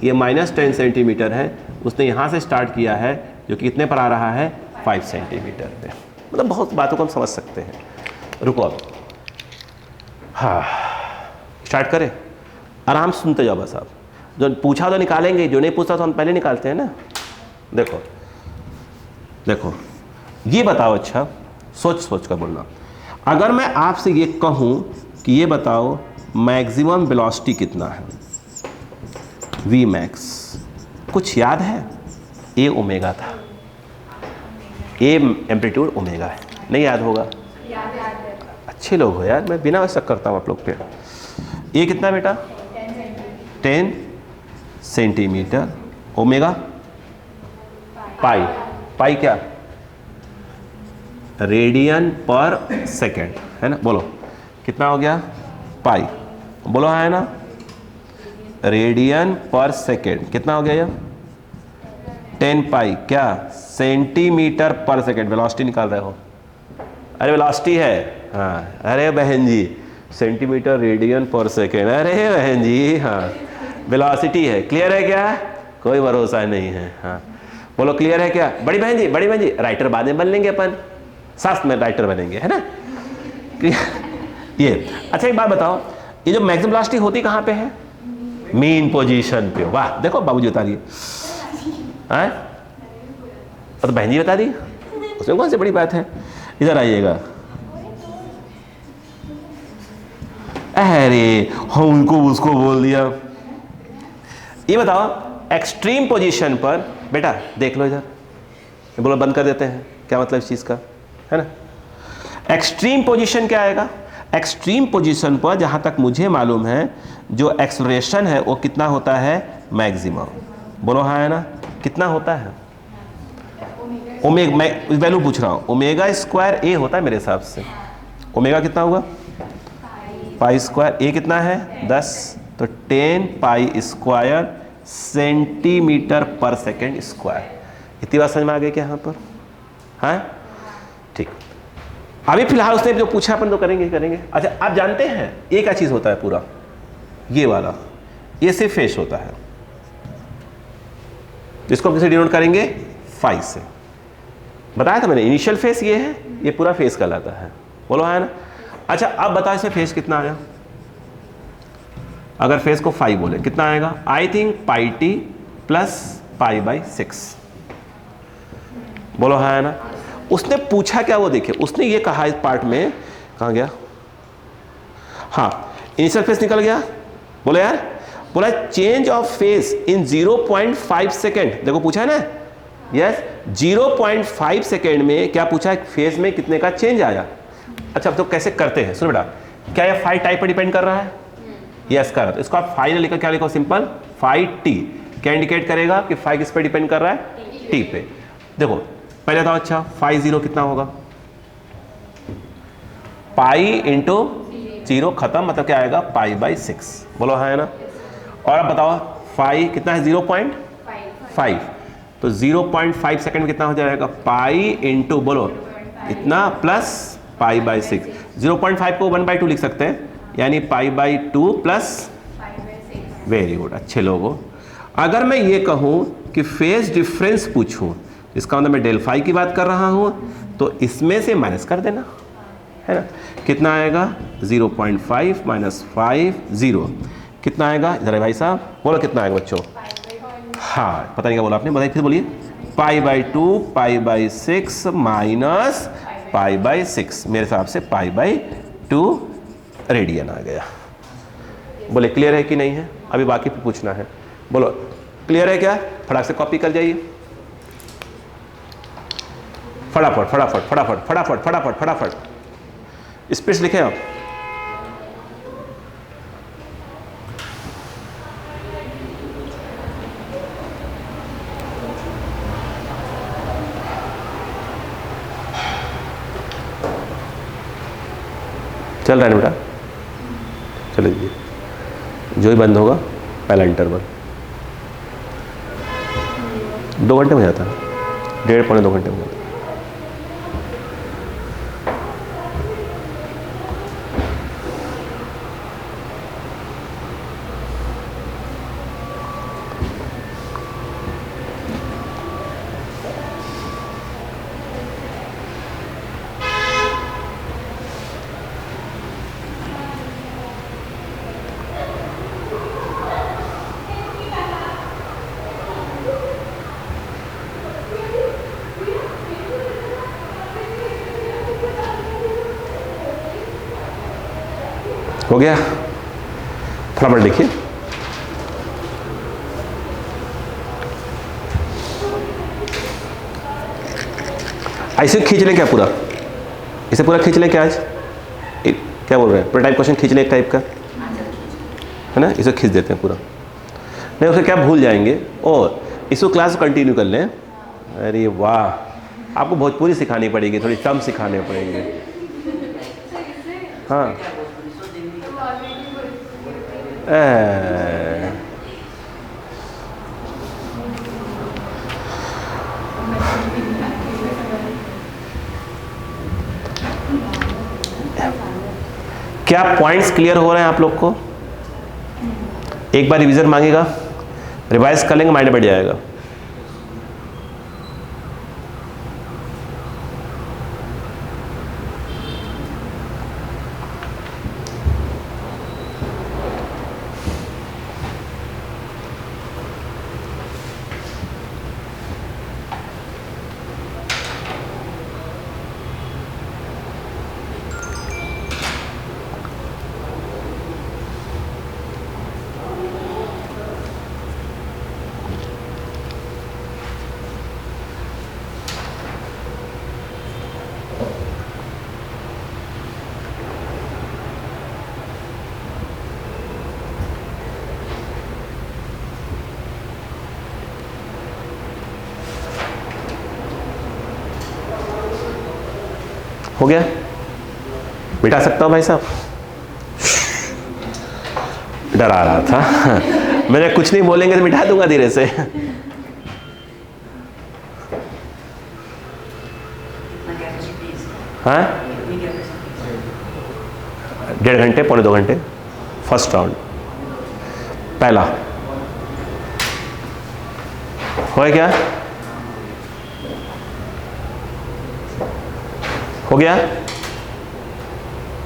ये -10 सेंटीमीटर है, उसने यहाँ से स्टार्ट किया है, जो कि कितने पर आ रहा है 5 सेंटीमीटर पे, मतलब बहुत बातों को हम समझ सकते हैं। रुको अब, हाँ स्टार्ट करें, आराम से सुनते जाओ बस, आप जो पूछा तो निकालेंगे, जो नहीं पूछा तो हम पहले निकालते हैं ना। देखो देखो ये बताओ, अच्छा सोच सोच कर बोलना, अगर मैं आपसे ये कहूँ कि ये बताओ मैक्सिमम वेलोसिटी कितना है, वी मैक्स, कुछ याद है, ए ओमेगा था, ए एम्पलीट्यूड ओमेगा है, नहीं याद होगा, अच्छे लोग हो यार, मैं बिना शक करता हूँ आप लोग पे। ए कितना बेटा 10 सेंटीमीटर, ओमेगा पाई, पाई क्या रेडियन पर सेकेंड है ना, बोलो कितना हो गया पाई, बोलो हाँ है ना, रेडियन पर सेकेंड कितना हो गया ये 10 पाई, क्या सेंटीमीटर पर सेकेंड, वेलोसिटी निकाल रहे हो, अरे वेलोसिटी है, हाँ अरे बहन जी सेंटीमीटर रेडियन पर सेकेंड, अरे बहन जी हाँ वेलोसिटी है, क्लियर है क्या, कोई भरोसा नहीं है, हाँ बोलो क्लियर है क्या, बड़ी बहन जी, बड़ी बहन जी राइटर बाद में बन लेंगे अपन, शास्त्र में राइटर बनेंगे, है ना ये। अच्छा एक बात बताओ, ये जो मैक्सिमम वेलोसिटी होती कहाँ पे है, मेन पोजीशन पे, वाह देखो बाबूजी बता दिए, तो बहन जी बता दी, उसमें कौन सी बड़ी बात है, इधर आइएगा, अरे हाँ उनको उसको बोल दिया। ये बताओ एक्सट्रीम पोजीशन पर, बेटा देख लो इधर, बोलो बंद कर देते हैं, क्या मतलब इस चीज़ का, है ना, एक्सट्रीम पोजीशन क्या आएगा, एक्सट्रीम पोजीशन पर जहाँ तक मुझे मालूम है जो एक्सेलरेशन है वो कितना होता है मैक्सिमम, बोलो हाँ है ना, कितना होता है ओमेगा, मैं वैल्यू पूछ रहा हूँ, ओमेगा स्क्वायर ए होता है मेरे हिसाब से, ओमेगा कितना होगा पाई स्क्वायर, ए कितना है 10, तो 10 पाई स्क्वायर सेंटीमीटर पर सेकेंड स्क्वायर, इतनी बात समझ में आ गई क्या यहाँ पर, हाँ ठीक। अभी फिलहाल उसने जो पूछा अपन तो करेंगे करेंगे। अच्छा आप जानते हैं ये क्या चीज़ होता है पूरा, ये वाला, ये सिर्फ फेस होता है, जिसको हम किसे डिनोट करेंगे, फाई से। बताया था मैंने, इनिशियल फेस ये है, ये पूरा फेस कहलाता है। बोलो है ना। अच्छा अब बताओ इसमें फेस कितना आया, अगर फेस को फाई बोले कितना आएगा, I think pi T plus pi by 6। बोलो है ना। उसने पूछा क्या, वो देखिए, उसने ये कहा इस पार्ट में, कहाँ गया, हाँ इनिशियल फेस निकल गया। बोलो यार, बोला change of face in 0.5 second. देखो पूछा है ना, यस 0.5 सेकेंड में क्या पूछा है, फेस में कितने का चेंज आया। अच्छा अब तो कैसे करते हैं, सुनो बेटा, क्या ये फाई टाइप पर डिपेंड कर रहा है, यस कर रहा है। इसको आप फाई ने लिखा, क्या लिखो, सिंपल फाई टी। क्या इंडिकेट करेगा कि फाई किस पे डिपेंड कर रहा है, टी पे। देखो पहले तो अच्छा फाई 0 कितना होगा, पाई इंटू 0 खत्म, मतलब क्या आएगा, पाई बाई 6। बोलो है ना। और अब बताओ फाई कितना है, 0.5, तो 0.5 सेकेंड में कितना हो जाएगा, पाई इंटू बोलो इतना प्लस पाई बाई 6। 0.5 को 1/2 लिख सकते हैं, यानी pi by 2 plus, very good, अच्छे लोगों। अगर मैं ये कहूँ कि फेस डिफरेंस पूछूँ, इसका मतलब मैं डेल फाई की बात कर रहा हूँ, तो इसमें से माइनस कर देना है ना। कितना आएगा, 0.5 माइनस 5 0 कितना आएगा, इधर है भाई साहब, बोलो कितना आएगा बच्चों, हाँ पता नहीं क्या बोला आपने, बताइए फिर बोलिए, pi by 2 pi by 6 minus pi by 6, मेरे हिसाब से पाई बाई 2 रेडियन आ गया। बोले क्लियर है कि नहीं है, अभी बाकी पे पूछना है। बोलो क्लियर है क्या, फटाक से कॉपी कर जाइए, फटाफट फटाफट फटाफट फटाफट फटाफट फटाफट स्पेस लिखे आप। चल रहा है बेटा, चले दीजिए, जो ही बंद होगा पहला इंटरवल 2 घंटे में जाता है, 1.5 पौने 2 घंटे में जाता है। हो गया, फटाफट लिखिए। ऐसे खींच लें क्या पूरा, इसे पूरा खींच लें क्या आज, क्या बोल रहे हैं, पूरा टाइप क्वेश्चन खींच लें एक टाइप का, है ना, इसे खींच देते हैं पूरा, नहीं उसे क्या भूल जाएंगे। और इसको क्लास कंटिन्यू कर लें। अरे वाह, आपको भोजपुरी सिखानी पड़ेगी, थोड़ी टर्म सिखाने पड़ेंगे। हाँ क्या पॉइंट्स क्लियर हो रहे हैं आप लोग को, एक बार रिवीजन मांगेगा, रिवाइज कर लेंगे, माइंड बैठ जाएगा। हो गया, बिठा सकता हूँ भाई साहब, डरा रहा था मैंने, कुछ नहीं बोलेंगे तो बिठा दूंगा धीरे से। हाँ 1.5 घंटे पौने 2 घंटे फर्स्ट राउंड। पहला हो क्या, हो गया।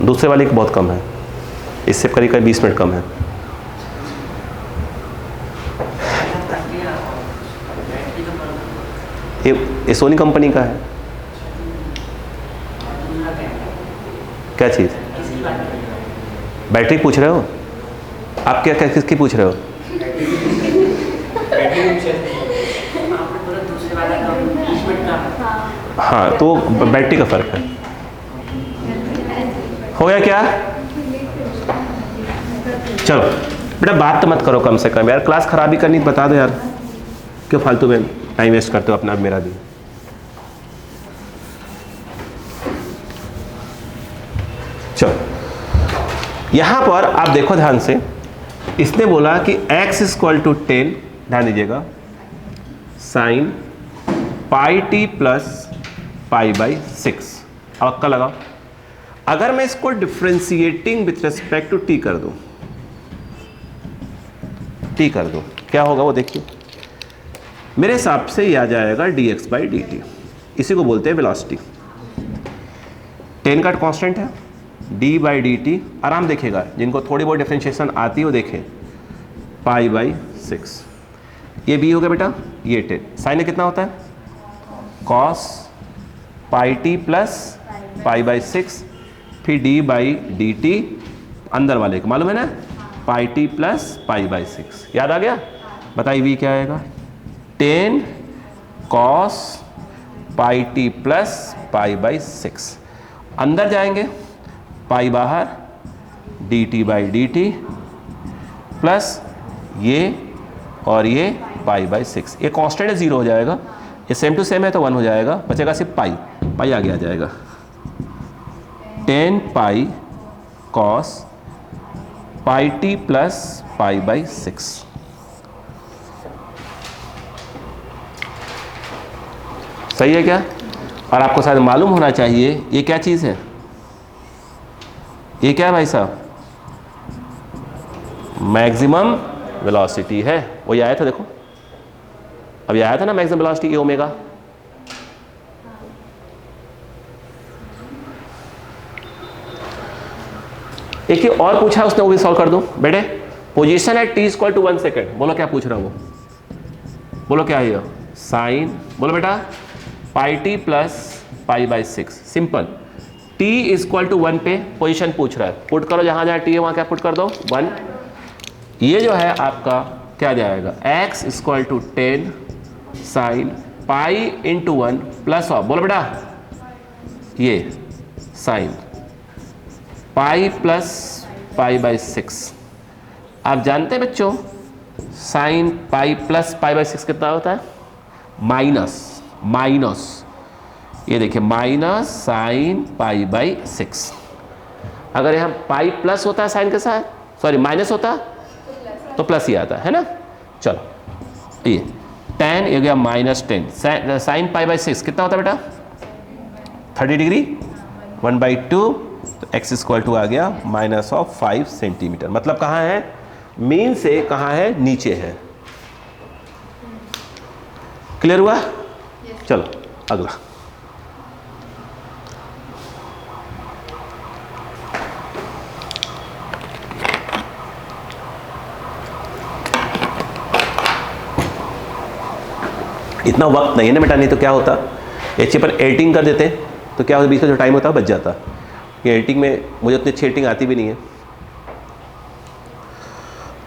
दूसरे वाले की बहुत कम है, इससे करीब करीब 20 मिनट कम है। ये सोनी कंपनी का है। क्या चीज़? बैटरी पूछ रहे हो आप? क्या क्या किसकी पूछ रहे हो? हाँ, तो बैटरी का फर्क है। हो गया क्या? चलो बेटा बात तो मत करो कम से कम यार, क्लास खराबी करनी बता दो यार, क्यों फालतू में टाइम वेस्ट करते हो अपना मेरा भी। चलो यहां पर आप देखो ध्यान से, इसने बोला कि x इक्वल टू 10, ध्यान दीजिएगा, sine pi T plus pi by 6। अब अक्का लगाओ, अगर मैं इसको differentiating with respect to T कर दूं, टी कर दूं, क्या होगा वो देखिए। मेरे हिसाब से यह आ जाएगा dx बाई डी टी, इसी को बोलते हैं वेलोसिटी। 10 का कांस्टेंट है, d बाई डी टी, आराम देखिएगा, जिनको थोड़ी बहुत डिफ्रेंशिएशन आती हो देखें, पाई बाई 6। ये b हो गया बेटा, ये 10। साइन कितना होता है? Cos pi T plus pi by 6, फिर d बाई डी टी, अंदर वाले को मालूम है ना, pi T plus pi by 6। याद आ गया? बताइए v क्या आएगा? 10 cos pi T plus pi by 6। अंदर जाएंगे, पाई बाहर, D T by D T plus ये और ये पाई बाई 6। ये कांस्टेंट है, 0 हो जाएगा। ये सेम टू सेम है तो 1 हो जाएगा, बचेगा सिर्फ पाई, पाई आगे आ जाएगा। 10 pi cos pi T plus pi by 6। सही है क्या? और आपको शायद मालूम होना चाहिए ये क्या चीज़ है, ये क्या है भाई साहब? मैक्सिमम वेलोसिटी है। वो ये आया था देखो, अब ये आया था ना मैक्सिमम वेलोसिटी, ये ओमेगा। एक ही और पूछा उसने, वो भी सॉल्व कर दूं बेटे। Position at T equal to 1 second, बोलो क्या पूछ रहा हूं वो, बोलो क्या है ये? साइन, बोलो बेटा, pi T plus pi by 6। Simple, t equal to 1 पे पोजीशन पूछ रहा है, पुट करो, जहां जहां टी है वहां क्या पुट कर दो, 1। ये जो है आपका क्या जाएगा, x equal to 10 sine pi into 1 plus of, बोलो बेटा, ये sine pi plus pi by 6। आप जानते हैं बच्चों, sine pi plus pi by 6 कितना होता है? माइनस, माइनस, ये देखिए माइनस साइन पाई बाई 6। अगर यहाँ पाई प्लस होता है साइन के साथ, सॉरी माइनस होता तो प्लस ही आता है ना। चलो ये 10, ये गया माइनस 10, साइन पाई बाई 6 कितना होता है बेटा? 30 डिग्री, 1/2, तो x इक्वल टू आ गया माइनस ऑफ 5 सेंटीमीटर। मतलब कहाँ है? मीन से कहाँ है? नीचे है। क्लियर हुआ? चलो अगला। इतना वक्त नहीं है ना बेटा, नहीं तो क्या होता, एच पर एडिटिंग कर देते तो क्या होता, बीच में जो टाइम होता बच जाता। ये एडिटिंग में मुझे उतनी अच्छी एडिटिंग आती भी नहीं है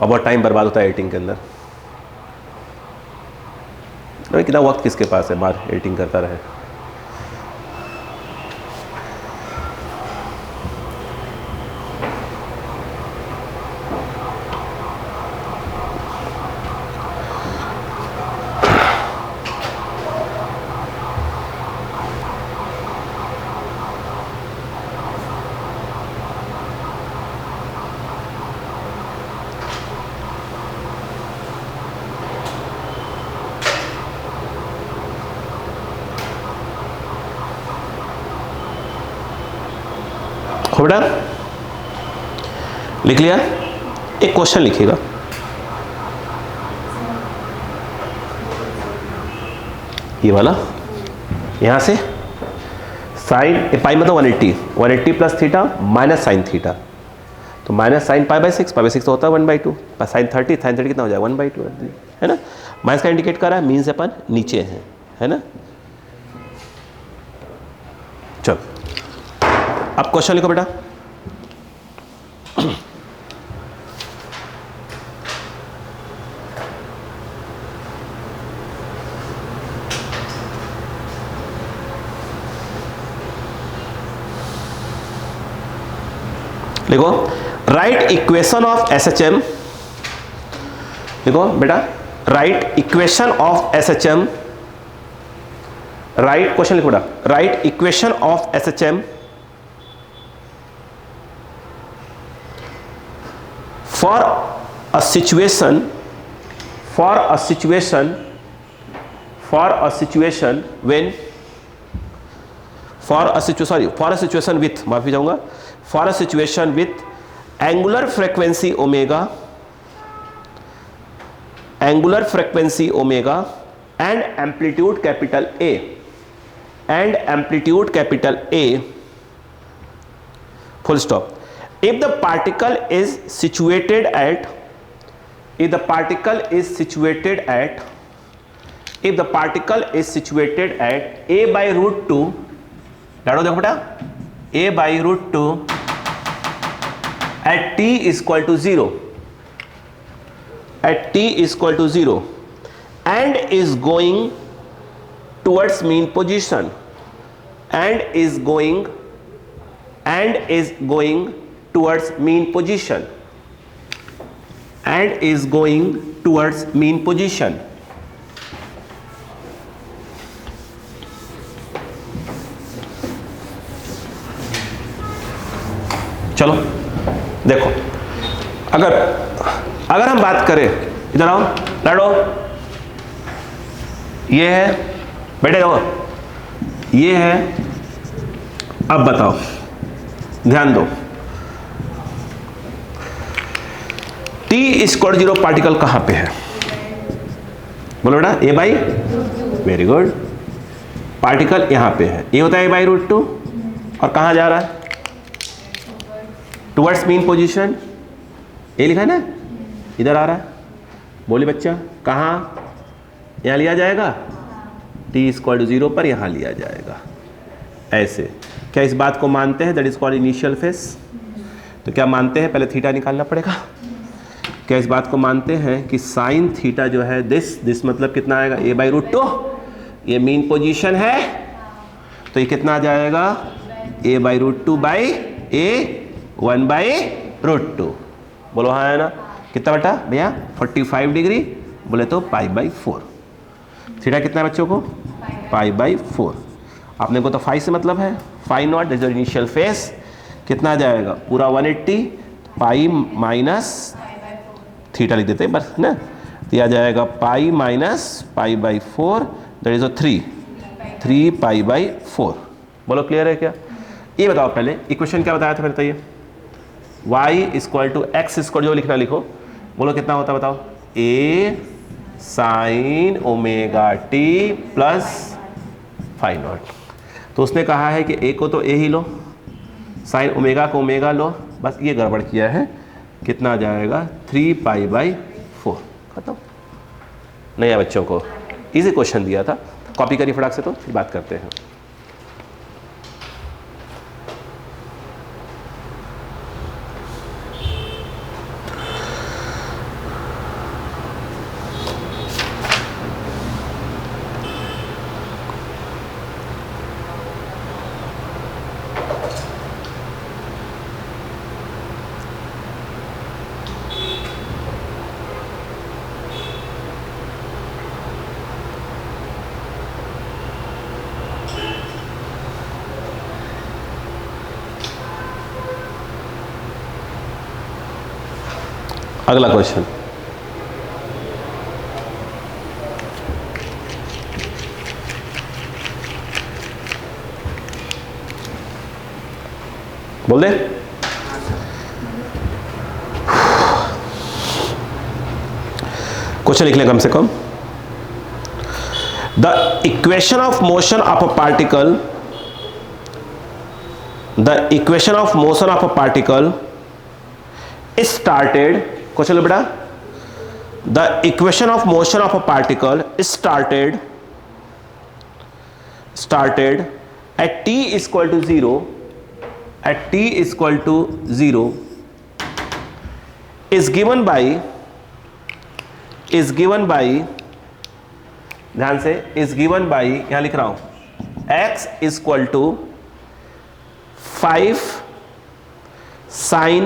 और बहुत टाइम बर्बाद होता है एडिटिंग के अंदर। कितना वक्त किसके पास है, बार एडिटिंग करता रहे। हो बेटा, लिख लिया? एक क्वेश्चन लिखिएगा, ये वाला यहाँ से साइन पाई मतलब 180 plus theta minus sine theta, तो माइनस साइन पाई/6 तो होता है 1/2, साइन 30 कितना हो जाएगा 1/2 है ना। माइनस का इंडिकेट कर रहा है, मीन से अपन नीचे हैं, है ना। चलो अब क्वेश्चन लिखो बेटा। देखो राइट इक्वेशन ऑफ SHM, देखो बेटा right equation of SHM, right question लिखो बेटा, right equation of SHM for a situation when for a situation with, माफी चाहूंगा, for a situation with angular frequency omega and amplitude capital A, full stop. If the particle is situated at a by root 2, डालो देखो बेटा, a by root 2 at t is equal to 0 and is going towards mean position and is going towards mean position चलो देखो, अगर हम बात करें, इधर आओ लड़ो, ये है बेटे, देखो ये है, अब बताओ ध्यान दो, t इक्वल 0 पार्टिकल कहां पे है, बोलो बेटा a by, very good, particle यहां पे है, ये होता है a बाई रूट 2 और कहां जा रहा है, टुवर्ड्स मीन पोजीशन, ये लिखा है ना, इधर आ रहा है, बोली बच्चा कहाँ, यहाँ लिया जाएगा, t इक्वल 0 पर यहाँ लिया जाएगा, ऐसे। क्या इस बात को मानते हैं, that is called initial face, तो क्या मानते हैं, पहले थीटा निकालना पड़ेगा। क्या इस बात को मानते हैं कि साइन थीटा जो है दिस मतलब कितना आएगा, a बाई रूट 2, ये मीन पोजीशन है, तो ये कितना आ जाएगा, a by root 2 by a 1 by root 2, बोलो हाँ है ना, कितना बेटा भैया 45 डिग्री, बोले तो π/4, थीटा कितना है बच्चों को, π/4, आपने को तो फाई से मतलब है, phi naught that is the initial phase, कितना आ जाएगा पूरा 180, पाई माइनस थीटा लिख देते हैं बस ना, तो आ जाएगा π-π/4 दैट इज 3π/4, बोलो क्लियर है क्या। ये बताओ पहले इक्वेशन क्या बताया था, फिर बताइए, y equal to X equal जो लिखना लिखो, बोलो कितना होता है बताओ, a sine omega T plus phi naught, तो उसने कहा है कि a को तो a ही लो, साइन ओमेगा को ओमेगा लो, बस ये गड़बड़ किया है, कितना आ जाएगा 3π/4, खत्म। नहीं बच्चों को इजी क्वेश्चन दिया था, कॉपी करिए फटाक से, तो फिर बात करते हैं। अगला क्वेश्चन, बोल दे, क्वेश्चन लिख लें कम से कम। The equation of motion of a particle, the equation of motion of a particle is started, question लो बेटा, the equation of motion of a particle is started at t is equal to 0, at t is equal to 0 is given by ध्यान से, is given by, यहां लिख रहा हूं, x is equal to 5 sin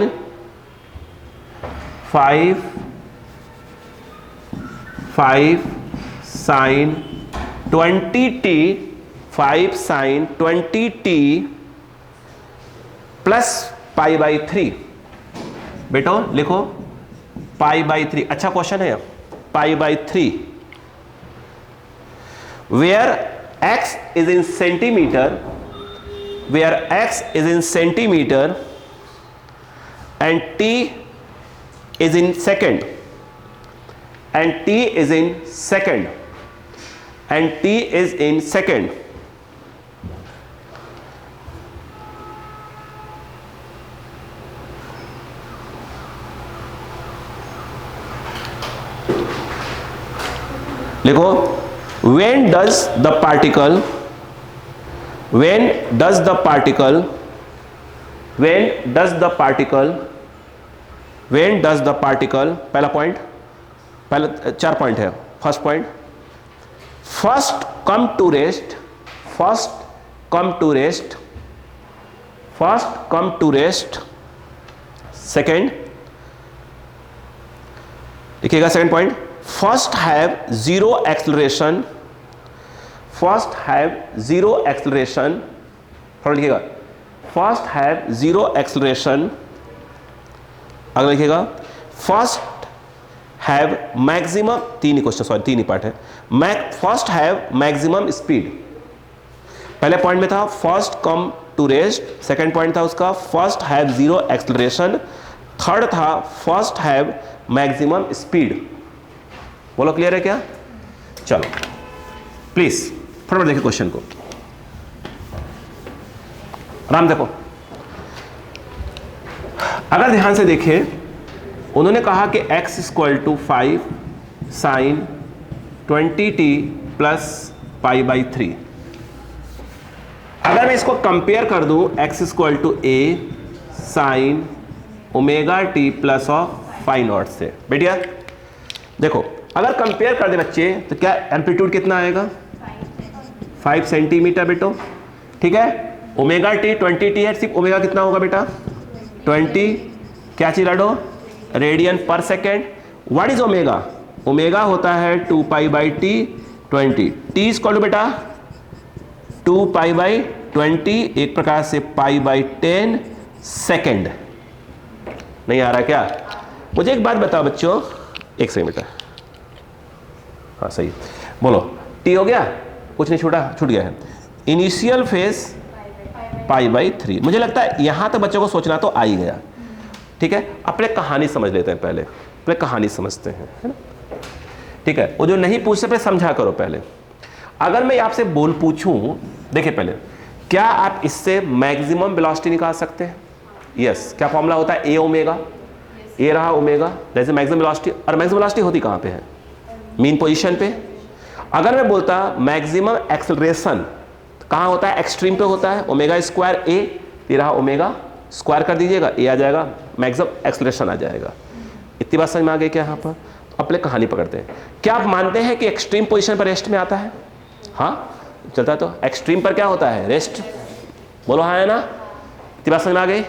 20t, 5 sin 20t plus pi by 3। बेटो लिखो pi by 3, अच्छा question है, pi by 3, where x is in centimeter, where x is in centimeter and t is in second, and t is in second, and t is in second, लिखो when does the particle पहला point, पहला 4 point है। First point, first come to rest, second लिखिएगा, second point, first have zero acceleration, थोड़ा लिखिएगा, first have zero acceleration, अगला लिखिएगा, first have maximum, तीन ही पार्ट है, फर्स्ट हैव मैक्सिमम स्पीड, पहले पॉइंट में था first come to rest, second point था उसका first have zero acceleration, third था फर्स्ट हैव मैक्सिमम स्पीड। बोलो क्लियर है क्या? चलो प्लीज फटाफट देखिए क्वेश्चन को, आराम देखो। अगर ध्यान से देखें, उन्होंने कहा कि x equal to 5 sine 20t plus pi by 3। अगर मैं इसको कंपेयर कर दूं x equal to a sine omega t plus of phi naught से, बेटिया देखो अगर कंपेयर कर दे बच्चे तो क्या एम्पलीट्यूड कितना आएगा? 5 सेंटीमीटर बेटो, ठीक है। ओमेगा टी 20t है, सिर्फ ओमेगा कितना होगा बेटा? 20, क्या चीज लाडो? रेडियन पर second. What is omega? Omega होता है 2 pi by T 20, T is equal to बेटा 2 पाई बाई 20, एक प्रकार से पाई बाई 10 सेकेंड। नहीं आ रहा क्या? मुझे एक बात बताओ बच्चों, एक सेकंड बेटा, हाँ सही बोलो, टी हो गया, कुछ नहीं छूटा, छूट गया है। Initial phase pi by 3। मुझे लगता है यहां तक बच्चों को सोचना तो आ ही गया, ठीक है। अपने कहानी समझ लेते हैं पहले, अपने कहानी समझते हैं, है ना, ठीक है। वो जो नहीं पूछते पहले समझा करो पहले। अगर मैं आपसे बोल पूछूं, देखिए पहले, क्या आप इससे मैक्सिमम वेलोसिटी निकाल सकते हैं? यस। क्या फॉर्मूला होता है? ए ओमेगा, ए रहा ओमेगा, दैट्स मैक्सिमम वेलोसिटी। और मैक्सिमम वेलोसिटी होती कहां पे है? मीन पोजीशन पे। अगर मैं बोलता मैक्सिमम एक्सेलरेशन कहां होता है? एक्सट्रीम पे होता है, ओमेगा स्क्वायर ए, ये रहा ओमेगा, स्क्वायर कर दीजिएगा, ए आ जाएगा, मैक्सिमम एक्सेलरेशन आ जाएगा। इतनी बात समझ में आ गई क्या? यहाँ पर अपने कहानी पकड़ते हैं। क्या आप मानते हैं कि एक्सट्रीम पोजीशन पर रेस्ट में आता है? हाँ चलता है। तो एक्सट्रीम पर क्या होता है? रेस्ट। बोलो हाँ है ना? इतनी बात समझ में आ गई?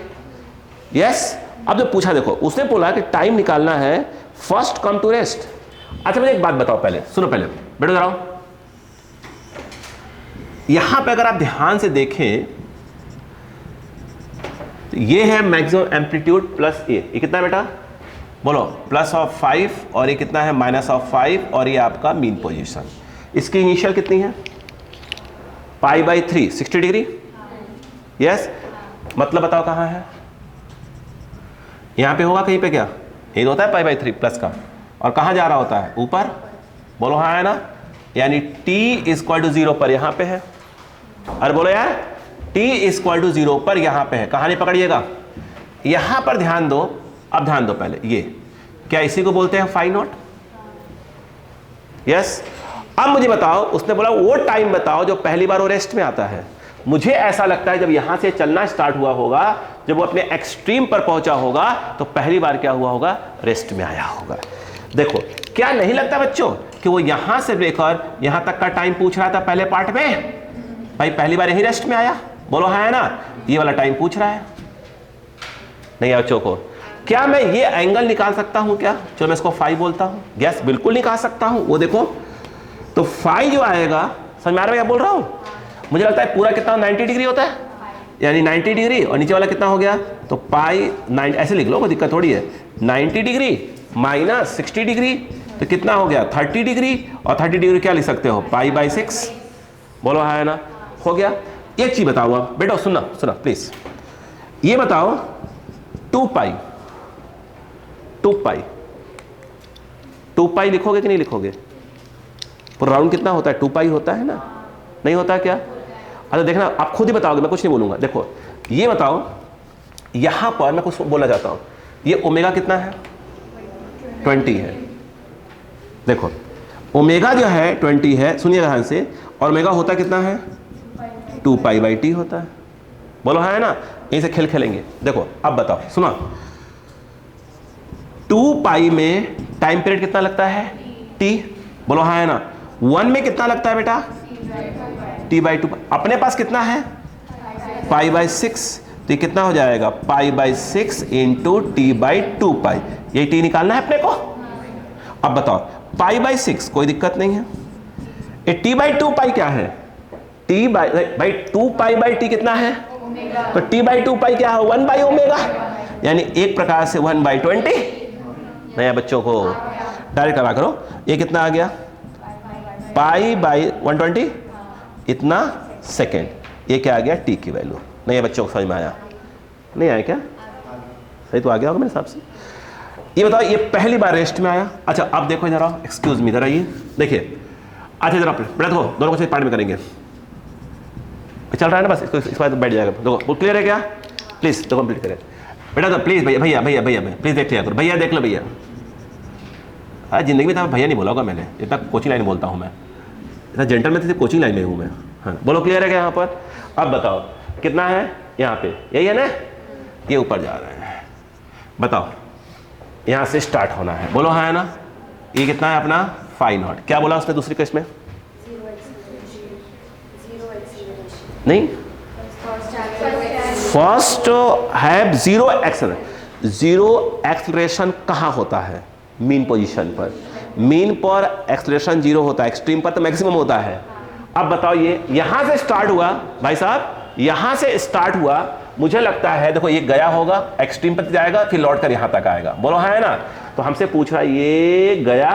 यस। अब जो पूछा देखो, उसने बोला कि टाइम निकालना है फर्स्ट कम टू रेस्ट। अच्छा मुझे एक बात बताओ, पहले सुनो, पहले बैठो जरा। यहां पे अगर आप ध्यान से देखें, ये है मैक्सिमम एम्पलीट्यूड प्लस ए, ये कितना है बेटा? बोलो प्लस ऑफ 5, और ये कितना है? माइनस ऑफ 5, और ये आपका मीन पोजीशन। इसकी इनिशियल कितनी है? Pi by 3, 60 degree. यस। मतलब बताओ कहां है? यहां पे होगा कहीं पे क्या? ये होता है पाई बाई 3 प्लस का, और कहां जा रहा होता है? ऊपर। बोलो हाँ है ना? यानी t इक्वल टू 0 पर यहां पे है। अरे बोलो यार, t इक्वल टू 0 पर यहां पे है। कहानी पकड़िएगा, यहां पर ध्यान दो। अब ध्यान दो पहले, ये क्या इसी को बोलते हैं फाई नॉट? यस। अब मुझे बताओ, उसने बोला वो टाइम बताओ जो पहली बार वो रेस्ट में आता है। मुझे ऐसा लगता है जब यहां से चलना स्टार्ट हुआ होगा, जब वो अपने एक्सट्रीम पर पहुंचा होगा, तो पहली बार क्या हुआ होगा? रेस्ट में आया होगा। देखो, क्या नहीं लगता बच्चों कि वो यहां से लेकर यहां तक का टाइम पूछ रहा था पहले पार्ट में? भाई पहली बार यही रेस्ट में आया, बोलो है ना? ये वाला टाइम पूछ रहा है नहीं बच्चों को? क्या मैं ये एंगल निकाल सकता हूं क्या? चलो मैं इसको फाई बोलता हूं। यस, बिल्कुल निकाल सकता हूं। वो देखो, तो फाई जो आएगा, समझ में आ रहा है क्या बोल रहा हूं? मुझे लगता है पूरा कितना 90 डिग्री होता है, यानी 90 डिग्री, और नीचे वाला कितना हो गया? तो पाई 9, ऐसे लिख लो, कोई दिक्कत थोड़ी है। 90 डिग्री माइनस 60 डिग्री, तो कितना हो गया? 30 डिग्री। और 30 डिग्री क्या लिख सकते हो? पाई बाई 6। बोलो है ना? हो गया। एक चीज बताओ अब बेटा, सुनना सुना प्लीज, ये बताओ 2 पाई 2 पाई लिखोगे कि नहीं लिखोगे? पर राउंड कितना होता है? 2 पाई होता है ना? नहीं होता क्या? अच्छा देखना, आप खुद ही बताओगे, मैं कुछ नहीं बोलूंगा। देखो ये बताओ, यहां पर मैं कुछ बोलना चाहता हूं, ये ओमेगा कितना है? 20 है। देखो ओमेगा जो है 20 है, सुनिए ध्यान से, और ओमेगा होता कितना है? 2 पाई बाई टी होता है। बोलो है ना? यहीं से खेल खेलेंगे। देखो अब बताओ, सुनो, 2 पाई में टाइम पीरियड कितना लगता है? टी। बोलो हाँ है ना? 1 में कितना लगता है बेटा? T by 2। अपने पास कितना है? Pi by 6। तो ये कितना हो जाएगा? पाई बाई 6 इंटू टी बाई 2 पाई। यही टी निकालना है अपने को। अब बताओ, पाई बाई 6 कोई दिक्कत नहीं है। ये टी बाई 2 पाई क्या है? टी बाई भाई 2 पाई बाई टी कितना है? तो टी बाई 2 पाई क्या है? 1 बाई ओमेगा, यानी एक प्रकार से 1 बाई 20। नया बच्चों को डायरेक्ट करा करो। ये कितना आ गया? पाई बाई 120, इतना सेकेंड। ये क्या आ गया? टी की वैल्यू। नहीं बच्चों को समझ में आया? नहीं आया क्या? सही तो आ गया होगा मेरे हिसाब से। ये बताओ, ये पहली बार रेस्ट में आया। अच्छा अब देखो जरा, एक्सक्यूज मी जरा, ये देखिए। अच्छा जरा बेटा देखो, दोनों को पार्ट में करेंगे, चल रहा है ना? बस इसको इस बार बैठ जाएगा। देखो क्लियर है क्या? प्लीज तो कंप्लीट करें बेटा। तो प्लीज भैया भैया भैया भैया प्लीज देख लिया करो। भैया देख लो भैया। अरे जिंदगी में तो भैया नहीं बोला होगा मैंने, इतना कोचिंग लाइन बोलता हूँ मैं, इतना जेंटल में तो कोचिंग लाइन में हूँ मैं। हाँ बोलो क्लियर है क्या यहाँ पर? अब बताओ कितना है यहाँ पे? यही है ना? ये ऊपर जा रहे हैं। बताओ यहाँ से स्टार्ट होना है। बोलो हाँ है ना? ये कितना है अपना? Phi naught. क्या बोला उसने दूसरी केस में? नहीं, फर्स्ट है 0 एक्सेलरेशन। 0 एक्सेलरेशन कहाँ होता है? मीन पोजीशन पर। मीन पर एक्सेलरेशन 0 होता है, एक्सट्रीम पर तो मैक्सिमम होता है। अब बताओ, ये यहां से स्टार्ट हुआ भाई साहब, यहां से स्टार्ट हुआ, मुझे लगता है देखो ये गया होगा, एक्सट्रीम पर जाएगा, फिर लौट कर यहां तक आएगा। बोलो है ना? तो हमसे पूछ रहा है ये गया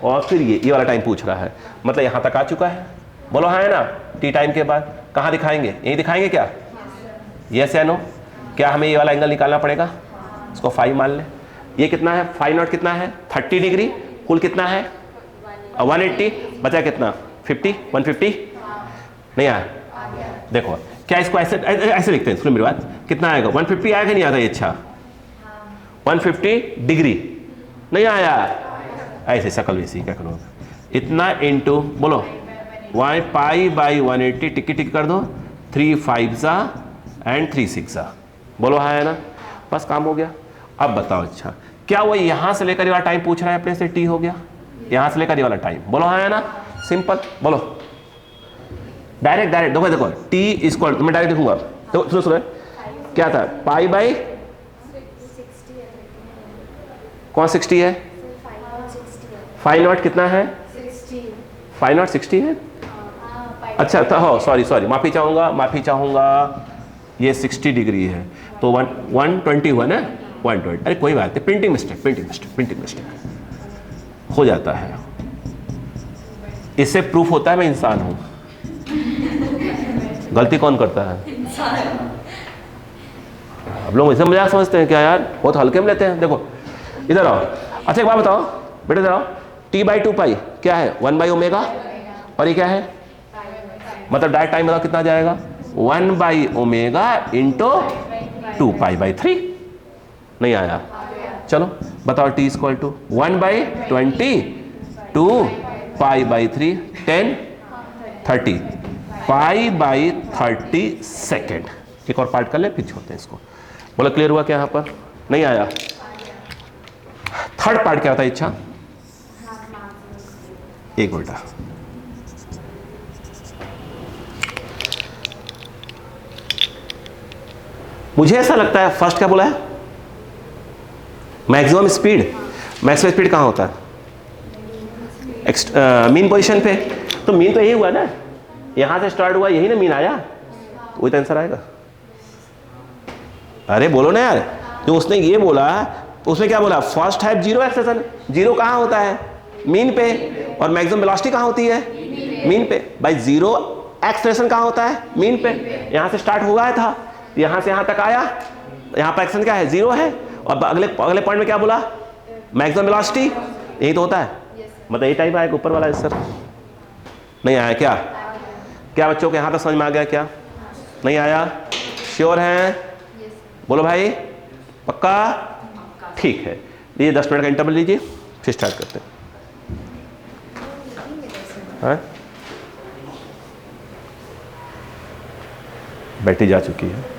और फिर ये वाला टाइम पूछ रहा है, मतलब यहां तक आ चुका है। बोलो है ना? टी टाइम के बाद कहां दिखाएंगे? यही दिखाएंगे क्या? यस या नो? क्या हमें ये वाला एंगल निकालना पड़ेगा? इसको फाई मान ले। ये कितना है? फाई नॉट कितना है? 30 डिग्री। कुल कितना है? 180। बचा कितना? 50 150। नहीं आया? देखो क्या इसको ऐसे ऐसे लिखते हैं, सुनो मेरी बात, कितना आएगा? 150 आएगा नहीं आता? ये अच्छा 150 डिग्री नहीं आया, ऐसे शकल वैसी क्या करो, इतना इंटू बोलो 1 पाई बाई 180, टिक टिक कर दो, 3 5 एंड 3 6। बोलो है ना? बस काम हो गया। अब बताओ, अच्छा क्या वो यहां से लेकर ये वाला टाइम पूछ रहा है अपने से? टी हो गया, यहां से लेकर ये वाला टाइम। बोलो है ना? सिंपल। बोलो डायरेक्ट डायरेक्ट देखो देखो, टी इक्वल, मैं डायरेक्ट लिखूंगा। तो सुनो सुनो, क्या था? पाई बाई कौन 60 है? फाई नॉट कितना है? फाई नॉट 60 है। अच्छा था, हो सॉरी सॉरी, माफी चाहूंगा, ये 60 डिग्री है तो 120 हुआ ना? 120। अरे कोई बात नहीं, प्रिंटिंग मिस्टेक हो जाता है। इससे प्रूफ होता है मैं इंसान हूं। गलती कौन करता है? अब लोग इसे मजाक समझते हैं क्या यार? बहुत हल्के में लेते हैं। देखो इधर आओ। अच्छा एक बात बताओ बेटा, इधर आओ। टी बाई 2 पाई क्या है? 1 बाई ओमेगा। और ये क्या है, मतलब डायरेक्ट टाइम बताओ कितना जाएगा, 1/ω इंटू 2π/3। नहीं आया, चलो बताओ t इक्वल टू 1/20 2π/3 10 30 π/30 सेकेंड। एक और पार्ट कर ले फिर छोड़ते हैं इसको। बोला क्लियर हुआ क्या यहाँ पर? नहीं आया। थर्ड पार्ट क्या था इच्छा? एक उल्टा, मुझे ऐसा लगता है फर्स्ट क्या बोला है, मैक्सिमम स्पीड। मैक्सिमम स्पीड कहाँ होता है? मीन पोजीशन पे। तो मीन तो यही हुआ ना, यहां से स्टार्ट हुआ, यही ना मीन आया, तो वही तो आंसर आएगा। अरे बोलो ना यार, जो उसने ये बोला, उसमें क्या बोला, फर्स्ट है जीरो एक्सेलेरेशन। जीरो कहाँ होता है? मीन पे। और मैक्सिमम वेलोसिटी कहाँ होती है? मीन पे। भाई जीरो एक्सेलेरेशन कहाँ होता है? मीन पे। यहां से स्टार्ट हुआ था, यहां से यहां तक आया, यहां पर एक्सेलेरेशन क्या है? जीरो है। और अगले पॉइंट में क्या बोला? Maximum velocity. यही तो होता है, मतलब ये टाइप आएगा ऊपर वाला आंसर। नहीं आया क्या? क्या बच्चों के यहां तक समझ में आ गया क्या? नहीं आया? श्योर हैं? बोलो भाई, पक्का? ठीक है, ये 10 मिनट का इंटरवल लीजिए, फिर स्टार्ट करते हैं। बैटरी जा चुकी है।